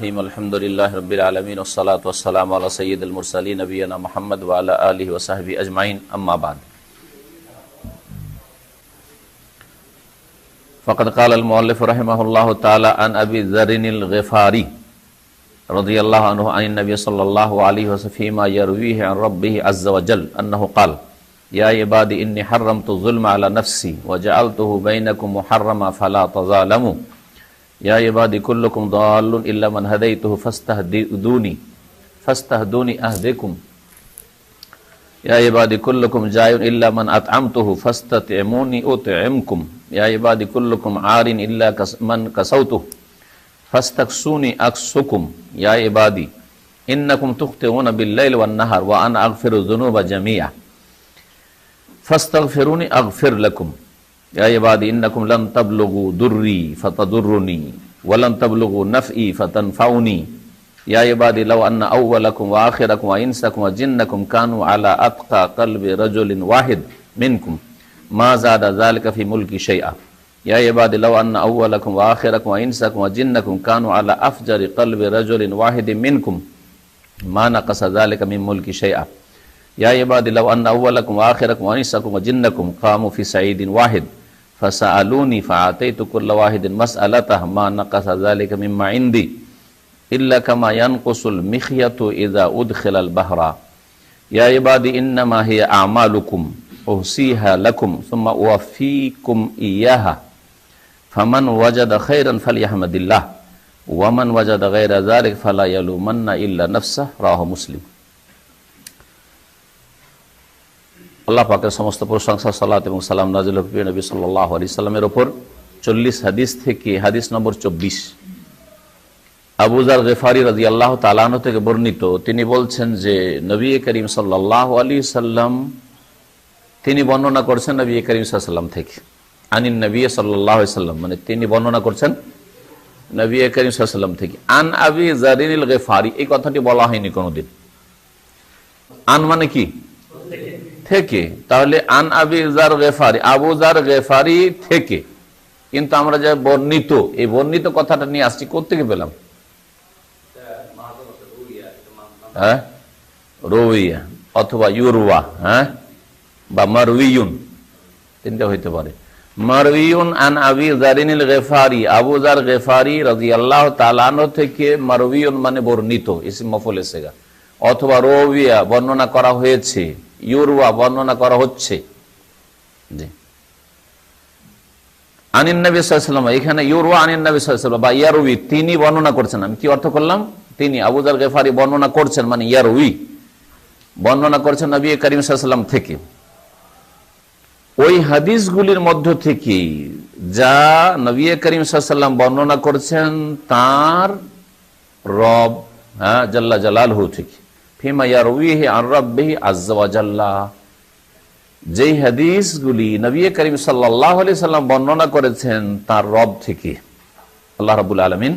আলহামদুলিল্লাহ রাব্বিল আলামিন ওয়াসসালাতু ওয়াসসালামু আলা সাইয়্যিদিল মুরসালিন নবিয়িনা মুহাম্মদ ওয়া আলা আলিহি ওয়া সাহবিহি আজমাইন আম্মা বাদ। ফাকাদ ক্বালা আল মুআল্লিফ রাহিমাহুল্লাহু তাআলা আন আবি যারিনিল গিফারি রাদিয়াল্লাহু আনহু আনিন নবী সাল্লাল্লাহু আলাইহি ওয়াসাল্লাম ফীমা ইয়ারউইহি আন রাব্বিহি আযজা ওয়া জাল আন্নাহু ক্বালা ইয়া ইবাদি ইন্নী হাররামতু যুলমা আলা নাফসি ওয়া জাআলতুহু বাইনাকুম মুহাররামা ফালা তাযালামু ইয়া ইবাদি কুল্লুকুম দাল্লুন ইল্লা মান হাদাইতুহু ফাস্তাহদুনি আহদিকুম ইয়া ইবাদি কুল্লুকুম জায়ুন ইল্লা মান আত'আমতুহু ফাস্তাত'ইমুনি উত'ইমকুম ইয়া ইবাদি কুল্লুকুম আরিন ইল্লা মান কাসাউতুহু ফাস্তাকসুনি আকসুকুম ইয়া ইবাদি ইন্নাকুম তুখতিউনা বিল-লাইলি ওয়ান-নাহার ওয়া আনা আগফিরু যুনুবা জামিআ ফাস্তাগফিরুনি আগফির লাকুম ইয়া ইবাদি ইন্নাকুম লান তাবলুগু দুররি ফাতাদুররুনি ওয়া লান তাবলুগু নাফই ফাতানফাউনি ইয়া ইবাদি লাউ আন্না আউওয়ালাকুম ওয়া আখিরাকুম ওয়া ইনসাকুম ওয়া জিন্নাকুম কানু আলা আতকা কলবি রাজুলিন ওয়াহিদ মিনকুম মা যাদা যালিকা ফি মুলকি শাইআ ইয়া ইবাদি লাউ আন্না আউওয়ালাকুম ওয়া আখিরাকুম ওয়া ইনসাকুম ওয়া জিন্নাকুম কানু আলা আফজারি কলবি রাজুলিন ওয়াহিদিন মিনকুম মা নাকাসা যালিকা মিন মুলকি শাইআ ইয়া ইবাদি লাউ আন্না আউওয়ালাকুম ওয়া আখিরাকুম ওয়া ইনসাকুম ওয়া জিন্নাকুম কামু ফি সাঈদিন ওয়াহিদ ফাসআলুনি ফাআতাইতু কুল্লা ওয়াহিদিন মাসআলাতাহু মা নাকাসা যালিকা মিম্মা ইনদি ইল্লা কামা ইয়ানকুসুল মিখয়াতু ইযা উদখিলাল বাহরা ইয়া ইবাদি ইন্নামা হিয়া আমালুকুম উহসিহা লাকুম সুম্মা উওয়াফিকুম ইয়াহা ফামান ওয়াজাদা খায়রান ফালইহমাদিল্লাহ ওয়া মান ওয়াজাদা গায়রা যালিকা ফালা ইয়ালুমান্না ইল্লা নাফসাহু রাওয়াহু মুসলিম। আল্লাহ পাকের সমস্ত প্রশংসা, সালাত এবং সালাম নাযিল হোক প্রিয় নবী সাল্লাল্লাহু আলাইহি সাল্লামের উপর। 40 হাদিস থেকে হাদিস নম্বর 24, আবু যার গিফারি রাদিয়াল্লাহু তাআলা আনহু থেকে বর্ণিত। তিনি বলছেন যে নবী করিম সাল্লাল্লাহু আলাইহি সাল্লাম তিনি বর্ণনা করছেন নবী করিম সাল্লাল্লাহু আলাইহি সাল্লাম থেকে, আনিন নবী সাল্লাল্লাহু আলাইহি সাল্লাম মানে তিনি বর্ণনা করছেন নবী করিম সাল্লাল্লাহু আলাইহি সাল্লাম থেকে। আন আবি যারিনিল গিফারি, এই কথাটি বলা হয়নি কোনোদিন। আন মানে কি? থেকে। তাহলে আন আবি যার গিফারি, আবু যার গিফারি থেকে। কিন্তু আমরা যে বর্ণিত, এই বর্ণিত কথাটা নিয়ে আসছি কোত্থেকে পেলাম? হ্যাঁ, রুইয়া অথবা ইউরওয়া, হ্যাঁ, বা মারউইয়ুন, তিনটা হইতে পারে। মারউইয়ুন আন আবি যারিনিল গিফারি, আবু যার গিফারি রাদিয়াল্লাহু তাআলা আনহু থেকে। মারউইয়ুন মানে বর্ণিত, ইসম মাফউল সিগা। অথবা রুইয়া বর্ণনা করা হয়েছে, ইউরওয়া বর্ণনা করা হচ্ছে। জি, আনিন নবী সাল্লাল্লাহু আলাইহি ওয়াসাল্লাম, এখানে ইউরওয়া আনিন নবী সাল্লাল্লাহু আলাইহি ওয়াসাল্লাম বা ইয়ারউই, তিনি বর্ণনা করছেন। আমি কি অর্থ করলাম? তিনি, আবু যার গিফারি বর্ণনা করছেন মানে ইয়ারউই, বর্ণনা করছেন নবী করিম সাল্লাল্লাহু আলাইহি ওয়াসাল্লাম থেকে। ওই হাদিসগুলির মধ্য থেকে যা নবী করিম সাল্লাল্লাহু আলাইহি ওয়াসাল্লাম বর্ণনা করছেন তার রব, হ্যাঁ, জাল্লা জালালহু থেকে। ফিমা ইয়ারউইহি আন রাব্বিহি আযজা ওয়া জাল্লা, যেই হাদিসগুলি নবী করিম সাল্লাল্লাহু আলাইহি সাল্লাম বর্ণনা করেছেন তার রব থেকে, আল্লাহ রাব্বুল আলামিন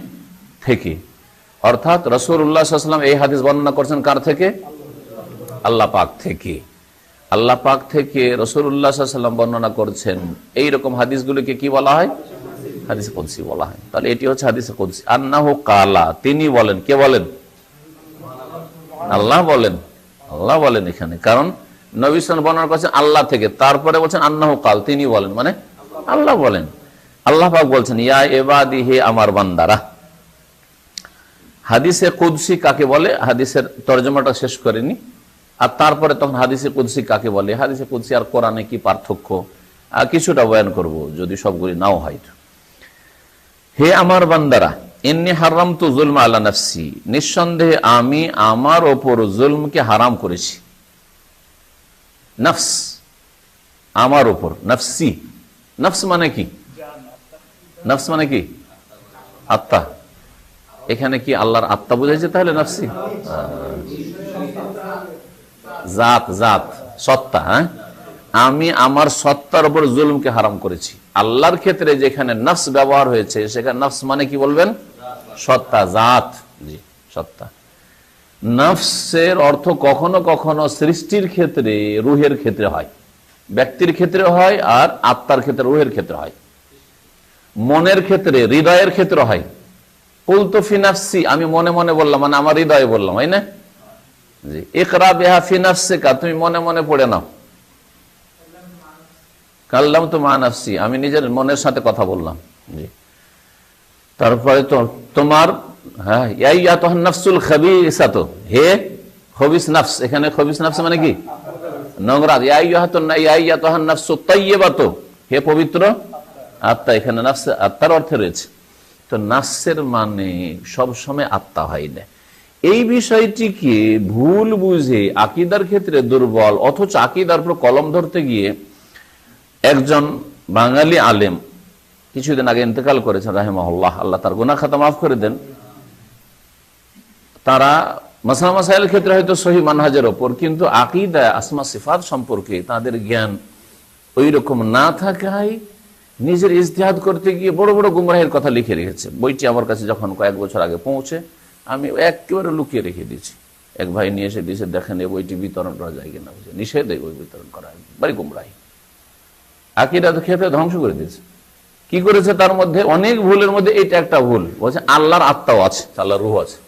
থেকে। অর্থাৎ রাসূলুল্লাহ সাল্লাল্লাহু আলাইহি ওয়াসাল্লাম এই হাদিস বর্ণনা করছেন কার থেকে? আল্লাহ পাক থেকে। আল্লাহ পাক থেকে রাসূলুল্লাহ সাল্লাল্লাহু আলাইহি ওয়াসাল্লাম বর্ণনা করছেন। এই রকম হাদিসগুলিকে কি বলা হয়? হাদিস কুদসি বলা হয়। তাহলে এটি হচ্ছে হাদিস কুদসি। আন্নাহু কালা, তিনি বলেন। কে বলেন? আল্লাহ বলেন। আল্লাহ বলেন এখানে, কারণ নবী সাল্লাল্লাহু আলাইহি ওয়াসাল্লাম বর্ণনা করছেন আল্লাহ থেকে, তারপরে বলছেন আন্নাহু কাল, তিনি বলেন, মানে আল্লাহ বলেন। আল্লাহ পাক বলছেন ইয়া ইবাদি, হে আমার বান্দারা। হাদিসে কুদসি কাকে বলে? হাদিসের তরজমাটা শেষ করেনি, আর তারপরে তখন হাদিসে কুদসি কাকে বলে, হাদিসে কুদসি আর কোরআনে কি পার্থক্য, কিছুটা বয়ান করব যদি সবগুলি নাও হয়। হে আমার বান্দারা, ইন্নী হারামতু যুলমা আলা নাফসি, নিঃসন্দেহে আমি আমার ওপর জুলমকে হারাম করেছি। নফস, আমার ওপর। নফসি, নফস মানে কি? নফস মানে কি? আত্মা। এখানে কি আল্লাহর আত্মা বুঝাইছে? তাহলে নফসি জাত, জাত, সত্তা। হ্যাঁ, আমি আমার সত্তার উপর জুলমকে হারাম করেছি। আল্লাহর ক্ষেত্রে যেখানে নফস ব্যবহার হয়েছে সেখানে নফস মানে কি বলবেন? সত্তা, জাত। জি, সত্তা। নফসের অর্থ কখনো কখনো সৃষ্টির ক্ষেত্রে রুহের ক্ষেত্রে হয়, ব্যক্তির ক্ষেত্রে হয়, আর আত্মার ক্ষেত্রে রুহের ক্ষেত্রে হয়, মনের ক্ষেত্রে হৃদয়ের ক্ষেত্রে হয়। কুলতু ফি নাফসি, আমি মনে মনে বললাম, মানে আমার হৃদয়ে বললাম, তাই না? জি। ইকরা বিহা ফি নাফসিকা, তুমি মনে মনে পড়ে নাও। কাল্লাম তো মা নাফসি, আমি নিজের মনের সাথে কথা বললাম। জি। তারপরে তো তোমার নাফসুল খাবিসাতু, হে খবিস নাফস, এখানে খবিস নাফস মানে কি? নোংরা। নাফসু তাইয়্যিবাতু, হে পবিত্র আত্মা, এখানে নাফস আত্মার অর্থে রয়েছে। তো নাফসের মানে সব সময় আত্মা হয় না। এই বিষয়টিকে ভুল বুঝে আকীদার ক্ষেত্রে দুর্বল, অথচ আকীদার উপর কলম ধরতে গিয়ে একজন বাঙালি আলেম কিছুদিন আগে ইন্তেকাল করেছেন রাহিমাহুল্লাহ, আল্লাহ তার গুনাহ খাতা মাফ করে দেন। তারা মাসলা মাসাইলের ক্ষেত্রে হয়তো সহি মানহাজের ওপর, কিন্তু আকীদা আসমা সিফাত সম্পর্কে তাদের জ্ঞান ওই রকম না থাকায় নিজের ইজতিহাদ করতে গিয়ে বড় বড় গুমরাহের কথা লিখে রেখেছে। বইটি আমার কাছে যখন কয়েক বছর আগে পৌঁছে, আমি একেবারে লুকিয়ে রেখে দিয়েছি। এক ভাই নিয়ে এসে দিয়েছে, দেখেন এই বইটি বিতরণ করা যায় কিনা, নিষেধ এই বই বিতরণ করা, বাড়ি গুমরাহি, আকীদা ক্ষেত্রে ধ্বংস করে দিয়েছে। কি করেছে? তার মধ্যে অনেক ভুলের মধ্যে এটা একটা ভুল, বলছে আল্লাহর আত্মাও আছে, আল্লাহর রূহ আছে।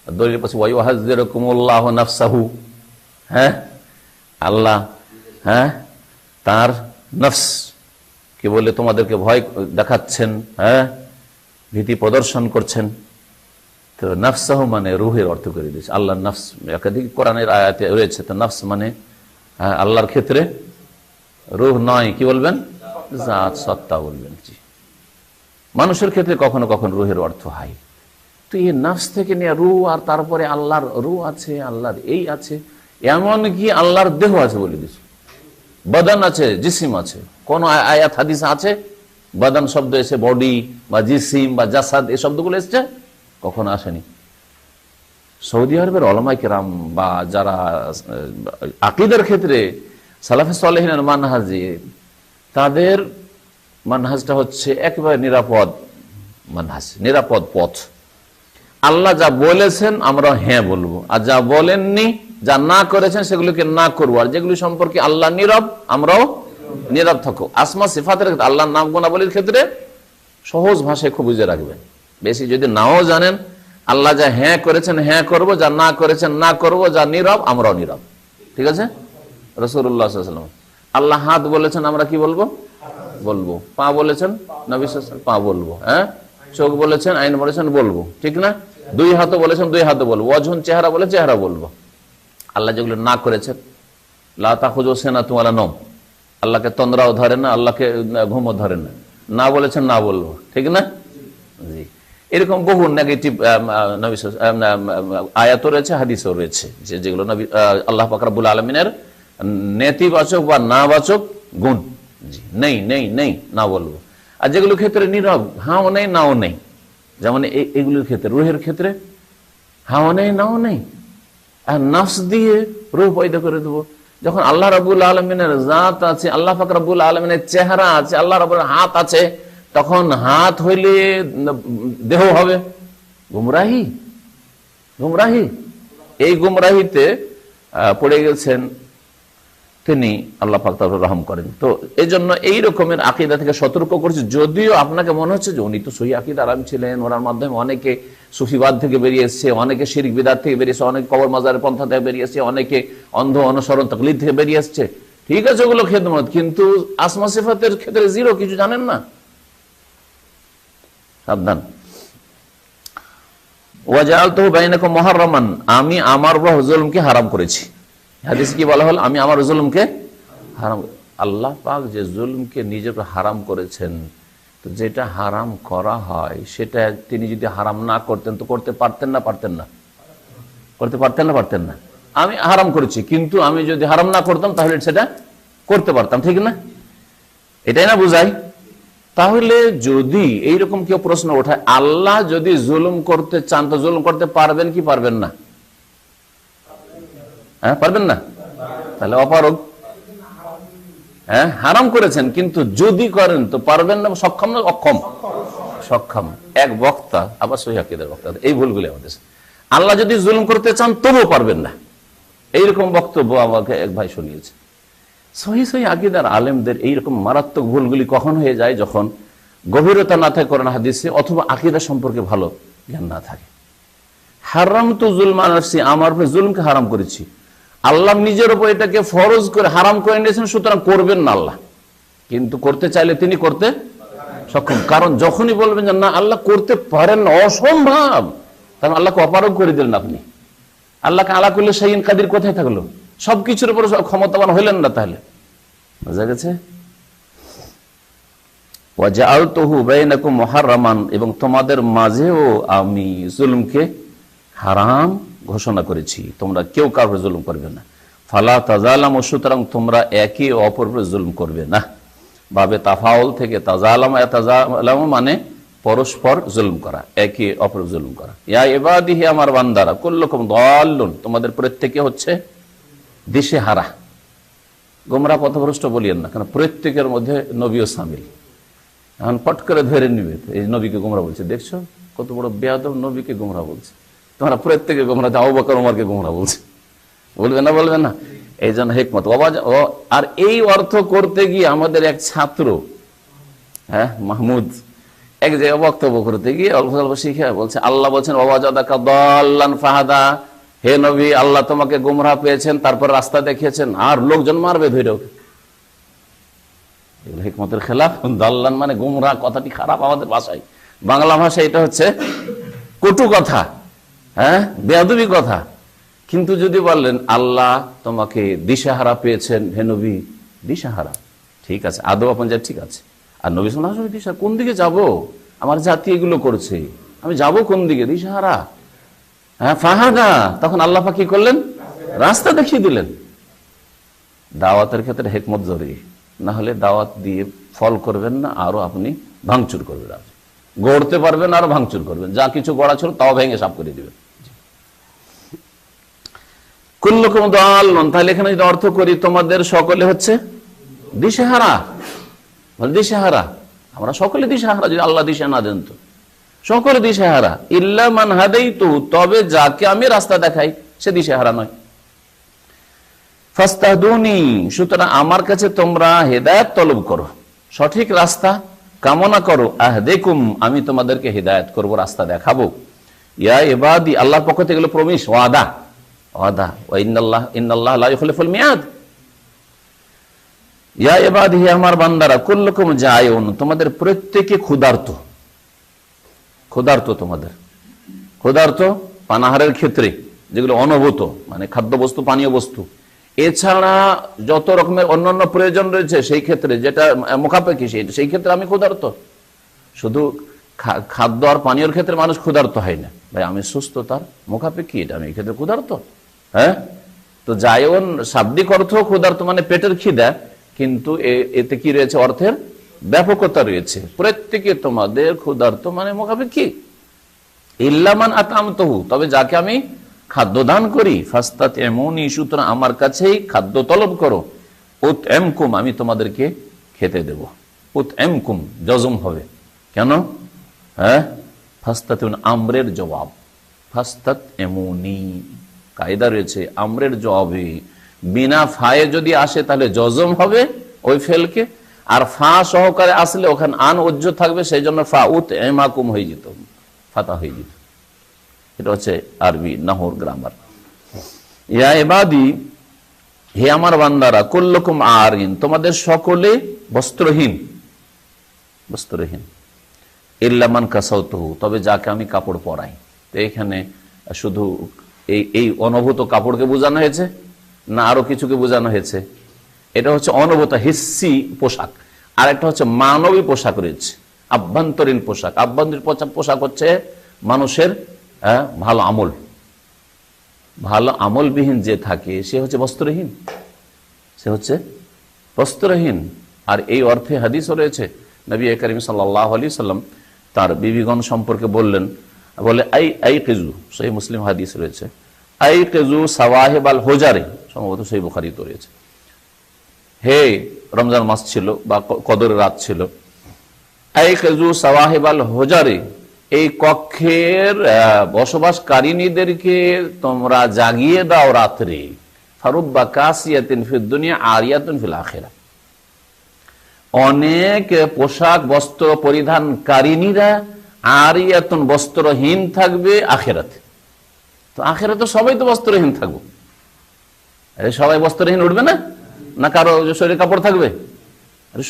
দলিলের পাশে ওয়াইউহাযযিরুকুমুল্লাহু নাফসাহু, হ্যাঁ আল্লাহ, হ্যাঁ তার নফস কি বলে তোমাদেরকে ভয় দেখাচ্ছেন, হ্যাঁ ভীতি প্রদর্শন করছেন। তো নফসাহু মানে রুহের অর্থ করে দিয়েছে। আল্লাহর নফস একাধিক কোরআনের আয়াতে রয়েছে। তো নফস মানে আল্লাহর ক্ষেত্রে রুহ নয়, কি বলবেন? জাত, সত্তা বলবেন। জি, মানুষের ক্ষেত্রে কখনো কখনো রুহের অর্থ হয়। তো এই নফস থেকে নিয়ে রুহ, আর তারপরে আল্লাহর রুহ আছে, আল্লাহর এই আছে, এমন কি আল্লাহর দেহ আছে বলে দিচ্ছে, বদন আছে, জিসিম আছে। কোন আয়াত হাদিস আছে বদন শব্দ এসে বডি বা জিসিম বা জাসাদ এই শব্দগুলো এসছে? কখনো আসেনি। সৌদি আরবের উলামায়ে কেরাম বা যারা আকীদার ক্ষেত্রে সালাফে সালেহিনের মানহাজে, তাদের মানহাজটা হচ্ছে একেবারে নিরাপদ মানহাজ, নিরাপদ পথ। আল্লাহ যা বলেছেন আমরা হ্যাঁ বলবো, আর যা বলেননি, যা না করেছেন সেগুলোকে না করবো, আর যেগুলি সম্পর্কে আল্লাহ নীরব আমরাও নীরব থাকবো। আসমা সিফাতের ক্ষেত্রে, আল্লাহর নাম গুণাবলীর ক্ষেত্রে সহজ ভাষায় খুব বুঝে রাখবেন। বেশি যদি নাও জানেন, আল্লাহ যা হ্যাঁ করেছেন হ্যাঁ করবো, যা না করেছেন না করবো, যা নীরব আমরাও নীরব। ঠিক আছে? রাসূলুল্লাহ সাল্লাল্লাহু আলাইহি ওয়াসাল্লাম আল্লাহ হাত বলেছেন, আমরা কি বলবো? বলবো। পা বলেছেন, নবী সাল্লাল্লাহু আলাইহি ওয়াসাল্লাম পা বলবো। হ্যাঁ, চোখ বলেছেন, আইন বলেছেন, বলবো। ঠিক না? দুই হাত বলেছেন, দুই হাত বলবো। ওয়াজহুন, চেহারা বলে চেহারা বলবো। আল্লাহ যেগুলো না করেছেন, লা তাখুযু সিনাতুন ওয়ালা নওম, আল্লাহকে তন্দ্রাও ধরে না, আল্লাহকে ঘুমও ধরে না, না বলেছেন না বলবো। ঠিক না? জি, এরকম বহু নেগেটিভ আয়াতও রয়েছে, হাদিসও রয়েছে, যেগুলো নবী আল্লাহ পাক রব্বুল আলামিনের নেতিবাচক বা নাবাচক গুণ। জি, নেই নেই নেই, না বলবো। আর যেগুলো ক্ষেত্রে নীরব, হাও নেই নাও নেই, যেমন এগুলোর ক্ষেত্রে, রুহের ক্ষেত্রে হাও নেই নাও নেই, আর নফস দিয়ে রূহ পয়দা করে দেবো। যখন আল্লাহ রাব্বুল আলামিনের জাত আছে, আল্লাহ পাক রব্বুল আলামিনের চেহারা আছে, আল্লাহ রাব্বুল হাত আছে, তখন হাত হইলে দেহ হবে। গুমরাহি, গুমরাহি। এই গুমরাহিতে পড়ে গেছেন তিনি, আল্লাহ পাক তার রহম করেন। তো এই জন্য এই রকমের আকীদা থেকে সতর্ক করছে। যদিও আপনাকে মনে হচ্ছে যে উনি তো সহি আকীদা আরাম ছিলেন, ওনার মাধ্যমে অনেকে সুফিবাদ থেকে বেরিয়ে এসছে, অনেকে শিরক বিদআত থেকে বেরিয়েছে, অনেকে কবর মাজারের পন্থা থেকে বেরিয়ে এসছে, অনেকে অন্ধ অনুসরণ তাকলিদ থেকে বেরিয়ে এসছে। ঠিক আছে, ওগুলো খেদমত, কিন্তু আসমা সিফাতের ক্ষেত্রে জিরো, কিছু জানেন না। সাবধান। ওয়াজআলতুহু বাইনাকুম মুহাররামান, আমি আমার উপর জুলুমকে হারাম করেছি। হাদিসে কি বলা হল? আমি আমার জুলুমকে হারাম। আল্লাহ পাক যে জুলুমকে নিজের উপর হারাম করেছেন, তো যেটা হারাম করা হয় সেটা তিনি যদি হারাম না করতেন তো করতে পারতেন না? পারতেন না? করতে পারতেন না? পারতেন না। আমি হারাম করেছি, কিন্তু আমি যদি হারাম না করতাম তাহলে সেটা করতে পারতাম। ঠিক না? এটাই না বুঝাই? তাহলে যদি এইরকম কেউ প্রশ্ন ওঠায়, আল্লাহ যদি জুলুম করতে চান তো জুলুম করতে পারবেন কি পারবেন না? হ্যাঁ, পারবেন না? তাহলে অপারগ। হ্যাঁ, হারাম করেছেন, কিন্তু যদি করেন তো পারবেন না। সক্ষম না অক্ষম? সক্ষম। এক বক্তা, আবার সহিহ আকীদার বক্তা, এই ভুলগুলি আমাদের। আল্লাহ যদি জুলুম করতে চান তবুও পারবেন না, এইরকম বক্তব্য আমাকে এক ভাই শুনিয়েছে। সহিহ আকীদার আলেমদের এইরকম মারাত্মক ভুলগুলি কখন হয়ে যায়? যখন গভীরতা না থাকে কোরআন হাদিসে, অথবা আকীদা সম্পর্কে ভালো জ্ঞান না থাকে। হারামতু যুলমা নাফসি, আমার উপরে জুলমকে হারাম করেছি। আল্লাহ নিজের উপর এটাকে ফরজ করে হারাম করে নিয়েছেন, সুতরাং করবেন না আল্লাহ, কিন্তু করতে চাইলে তিনি করতে সক্ষম। কারণ যখনই বলবেন যে না আল্লাহ করতে পারেন না, অসম্ভব, তখন আল্লাহকে অপারগ করে দিলেন আপনি। আল্লাহকে আলা কুল্লি শাইইন কাদির কোথায় থাকলো? সবকিছুর উপর ক্ষমতাবান হইলেন না তাহলে। বোঝা গেছে? ওয়াজআলতুহু বাইনাকুম মুহাররামান, এবং তোমাদের মাঝেও আমি জুলুমকে হারাম ঘোষণা করেছি, তোমরা কেউ কারোর জুলুম করবে না। ফালা তাজালামু, সুতরাং তোমরা একে অপরের উপর জুলুম করবে না। বাবে তাফাউল থেকে তাজালামু মানে পরস্পর জুলুম করা, একে অপর জুলুম করা। ইয়া ইবাদিহি, আমার বান্দারা, কুল্লুকুম দাল্লুন, তোমাদের প্রত্যেকে হচ্ছে দিশেহারা, গোমরাহ পথভ্রষ্ট বলিয়েন না, কারণ প্রত্যেকের মধ্যে নবীও শামিল। এখন পট করে ধরে নিবে এই নবীকে গোমরাহ বলছে, দেখছো কত বড় বেয়াদব, নবীকে গোমরাহ বলছে। তোমরা প্রত্যেকে গোমরাহ, আবু বকর ওমরকে গোমরাহ বলছে, বলবে না? বলবে না? এই জন্য হিকমত। আর এই অর্থ করতে গিয়ে আমাদের এক ছাত্র, হ্যাঁ মাহমুদ, এক জায়গায় বক্তব্য করতে গিয়ে অল্প অল্প শিখে বলছে, আল্লাহ বলছেন ওয়াজাদাকা দাল্লান ফাহাদা, হে নবী আল্লাহ তোমাকে গোমরাহ পেয়েছেন, তারপর রাস্তা দেখিয়েছেন, আর লোকজন মারবে ধরে ওকে। এগুলো হিকমতের খেলাফ। দাল্লান মানে গোমরাহ, কথাটি খারাপ আমাদের ভাষায়, বাংলা ভাষায় এটা হচ্ছে কটু কথা, হ্যাঁ বেয়াদবি কথা। কিন্তু যদি বললেন আল্লাহ তোমাকে দিশাহারা পেয়েছেন, হে নবী দিশাহারা, ঠিক আছে, আদৌ আপন যা ঠিক আছে। আর নবী সাল্লাল্লাহু আলাইহি ওয়াসাল্লাম দিশা, কোন দিকে যাব? আমার জাতি এগুলো করছে, আমি যাব কোন দিকে? দিশাহারা। হ্যাঁ ফাহাদা, তখন আল্লাহ পাক কি করলেন? রাস্তা দেখিয়ে দিলেন। দাওয়াতের ক্ষেত্রে হিকমত জরুরি, না হলে দাওয়াত দিয়ে ফল করবেন না, আরো আপনি ভাঙচুর করবেন, গড়তে পারবেন আরো ভাঙচুর করবেন, যা কিছু গড়া ছিল তাও ভেঙে সাফ করে দিবেন। কুল্লুকুম দাল্লুন, তাহলে এখানে যদি অর্থ করি তোমাদের সকলে হচ্ছে দিশেহারা, দিশেহারা, আমরা সকলে দিশেহারা, যদি আল্লাহ দিশা না দেন তো সকলে দিশেহারা। ইল্লা মান হাদাইতু, তবে যাকে আমি রাস্তা দেখাই সে দিশেহারা নয়। ফাস্তাহদুনি, সুতরাং আমার কাছে তোমরা হেদায়েত তলব করো, সঠিক রাস্তা কামনা করো। আহদিকুম, আমি তোমাদেরকে হেদায়েত করব, রাস্তা দেখাবো। ইয়া ইবাদি, আল্লাহর পক্ষ থেকে এগুলো প্রমিস, ওয়াদা, ওয়াদা। ওয়া ইন্নাল্লাহ লা ইউখলিফুল মিয়াদ। ইয়া ইবাদি, আমার বান্দারা, কুল্লুকুম জায়ুন, তোমাদের প্রত্যেকে ক্ষুধার্ত, ক্ষুধার্ত, তোমাদের ক্ষুধার্ত পানাহারের ক্ষেত্রে, যেগুলো অনুভূত মানে খাদ্য বস্তু, পানীয় বস্তু, এছাড়া যত রকমের অন্যান্য প্রয়োজন রয়েছে সেই ক্ষেত্রে, যেটা মুখাপেক্ষী সেই ক্ষেত্রে আমি ক্ষুধার্ত। শুধু খাদ্য আর পানীয়র ক্ষেত্রে মানুষ ক্ষুধার্ত হয় না, ভাই আমি সুস্থতার মুখাপেক্ষী, এটা আমি এই ক্ষেত্রে ক্ষুধার্ত। হ্যাঁ, তো জায়ন শাব্দিক অর্থ ক্ষুধার্ত মানে পেটের খিদা, কিন্তু এতে কি রয়েছে? অর্থের ব্যাপকতা রয়েছে। প্রত্যেকে তোমাদের ক্ষুধার্ত মানে মুখাপেক্ষী। ইল্লা মান আতামতুহু, তবে যাকে আমি খাদ্য দান করি, ফাস্তাতইমুনি, সুতরাং আমার কাছেই খাদ্য তলব করো। উতইমকুম, আমি তোমাদেরকে খেতে দেব। উতইমকুম জজম হবে কেন? হ্যাঁ, ফাস্তাতিউন আমরের জবাব, ফাস্তাতইমুনি কায়দা রয়েছে আমরের জবাবে বিনা ফায়ে যদি আসে তাহলে জজম হবে ওই ফেলকে, আর ফা সহকারে আসলে ওখানে আন উজ্জ থাকবে, সেই জন্য ফা উতইমাকুম হয়ে যেত, ফাতা হয়ে যেত। এটা হচ্ছে আরবি নাহর গ্রামার। ইয়া ইবাদি, হে আমার বান্দারা, কুল্লুকুম আরিন, তোমাদের সকলে বস্ত্রহীন, বস্ত্রহীন। ইল্লা মান কাসাউতুহু, তবে যাকে আমি কাপড় পরাই। তো এখানে শুধু এই অনুভূত কাপড়কে বোঝানো হয়েছে না আরো কিছুকে বোঝানো হয়েছে? এটা হচ্ছে অনুভূত হিস্সি পোশাক, আর একটা হচ্ছে মানবী পোশাক রয়েছে, আভ্যন্তরীণ পোশাক। আভ্যন্তরীণ পোশাক হচ্ছে মানুষের ভালো আমল, ভালো আমলবিহীন যে থাকে সে হচ্ছে বস্ত্রহীন, সে হচ্ছে বস্ত্রহীন। আর এই অর্থে হাদিসও রয়েছে, নবী করিম সাল্লাল্লাহু আলাইহি সাল্লাম তার বিবিগণ সম্পর্কে বললেন, বলে আই কেজু, সহিহ মুসলিম হাদিস রয়েছে, আই কেজু সাওয়াহিব আল হুজারে, সম্ভবত সহিহ বুখারীতে রয়েছে। হে, রমজান মাস ছিল বা কদরের রাত ছিল, আই কেজু সাওয়াহিব আল হুজারে, এই কক্ষের বসবাসকারিনীদেরকে তোমরা জাগিয়ে দাও রাত্রে। ফারুব্বা কাসিয়াতিন ফিদ দুনিয়া আরিয়াতুন ফিল আখিরাহ, অনেক পোশাক বস্ত্র পরিধানকারিনীরা আরিয়াতুন বস্ত্রহীন থাকবে আখেরাতে। তো আখেরাতে সবাই তো বস্ত্রহীন থাকবো, সবাই বস্ত্রহীন উঠবে না? না কারো শরীরে কাপড় থাকবে?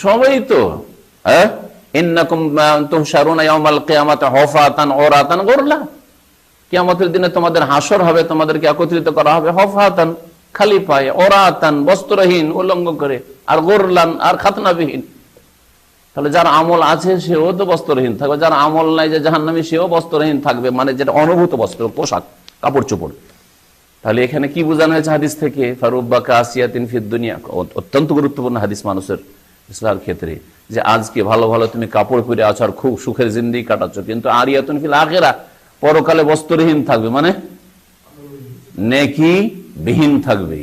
সবাই তো। ইন্নাকুম তুহশারুনা ইয়াউমাল কিয়ামাতি হুফাতান উরাতান গুরলা, কিয়ামতের দিনে তোমাদের হাসর হবে, তোমাদেরকে একত্রিত করা হবে হুফাতান খালি পায়ে, উরাতান বস্ত্রহীন উলঙ্গ করে, আর গুরলান আর খাতনাবিহীন। তাহলে যার আমল আছে সেও তো বস্ত্রহীন থাকবে, যার আমল নাই যে জাহান্নামী সেও বস্ত্রহীন থাকবে, মানে যেটা অনুভূত বস্ত্র পোশাক কাপড় চোপড়। তাহলে এখানে কি বোঝানো হয়েছে হাদিস থেকে? ফারুব্বা কাসিয়াতিন ফিদ দুনিয়া, অত্যন্ত গুরুত্বপূর্ণ হাদিস মানুষের ইসলামের ক্ষেত্রে, যে আজকে ভালো ভালো তুমি কাপড় পরে আছো আর খুব সুখের জিন্দেগি কাটাচ্ছ, কিন্তু আরিয়াতুন ফিল আখিরা, পরকালে বস্ত্রহীন থাকবে, মানে নেকি বিহীন থাকবে,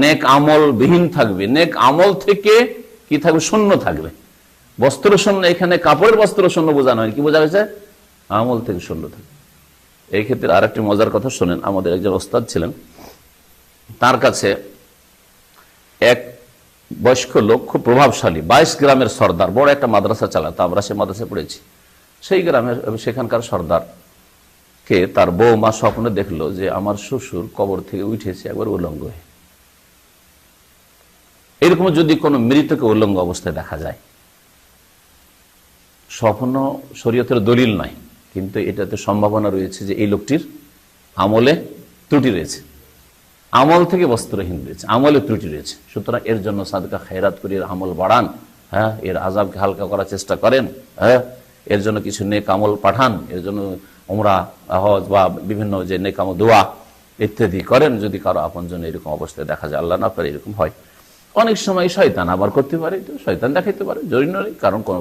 নেক আমল বিহীন থাকবে, নেক আমল থেকে কি থাকবে? শূন্য থাকবে, বস্ত্র শূন্য। এখানে কাপড়ের বস্ত্র শূন্য বোঝানো হয়, কি বোঝা হয়েছে? আমল থেকে শূন্য থাকবে। এই ক্ষেত্রে আর একটি মজার কথা শোনেন। আমাদের একজন ওস্তাদ ছিলেন, তার কাছে এক বয়স্ক লোক, খুব প্রভাবশালী, 22 গ্রামের সর্দার, বড় একটা মাদ্রাসা চালাতো, আমরা সে মাদ্রাসায় পড়েছি। সেই গ্রামের সেখানকার সর্দার কে তার বৌমা স্বপ্নে দেখলো যে আমার শ্বশুর কবর থেকে উঠেছে একবার উলঙ্গ হয়ে। এরকম যদি কোনো মৃতকে উলঙ্গ অবস্থায় দেখা যায়, স্বপ্ন শরীয়তের দলিল নাই, কিন্তু এটাতে সম্ভাবনা রয়েছে যে এই লোকটির আমলে ত্রুটি রয়েছে, আমল থেকে বস্ত্রহীন রয়েছে, আমলে ত্রুটি রয়েছে। সুতরাং এর জন্য সাদকা খায়রাত করে আমল বাড়ান, এর আযাবকে হালকা করার চেষ্টা করেন, এর জন্য কিছু নেক আমল পাঠান, এর জন্য উমরা হজ বা বিভিন্ন যে নেক আমল দোয়া ইত্যাদি করেন। যদি কারো আপনজন এরকম অবস্থায় দেখা যায়, আল্লাহ না করে এরকম হয়, অনেক সময় শয়তান আবার করতে পারে, শয়তান দেখাইতে পারে, জরুরি নয়, কারণ কোন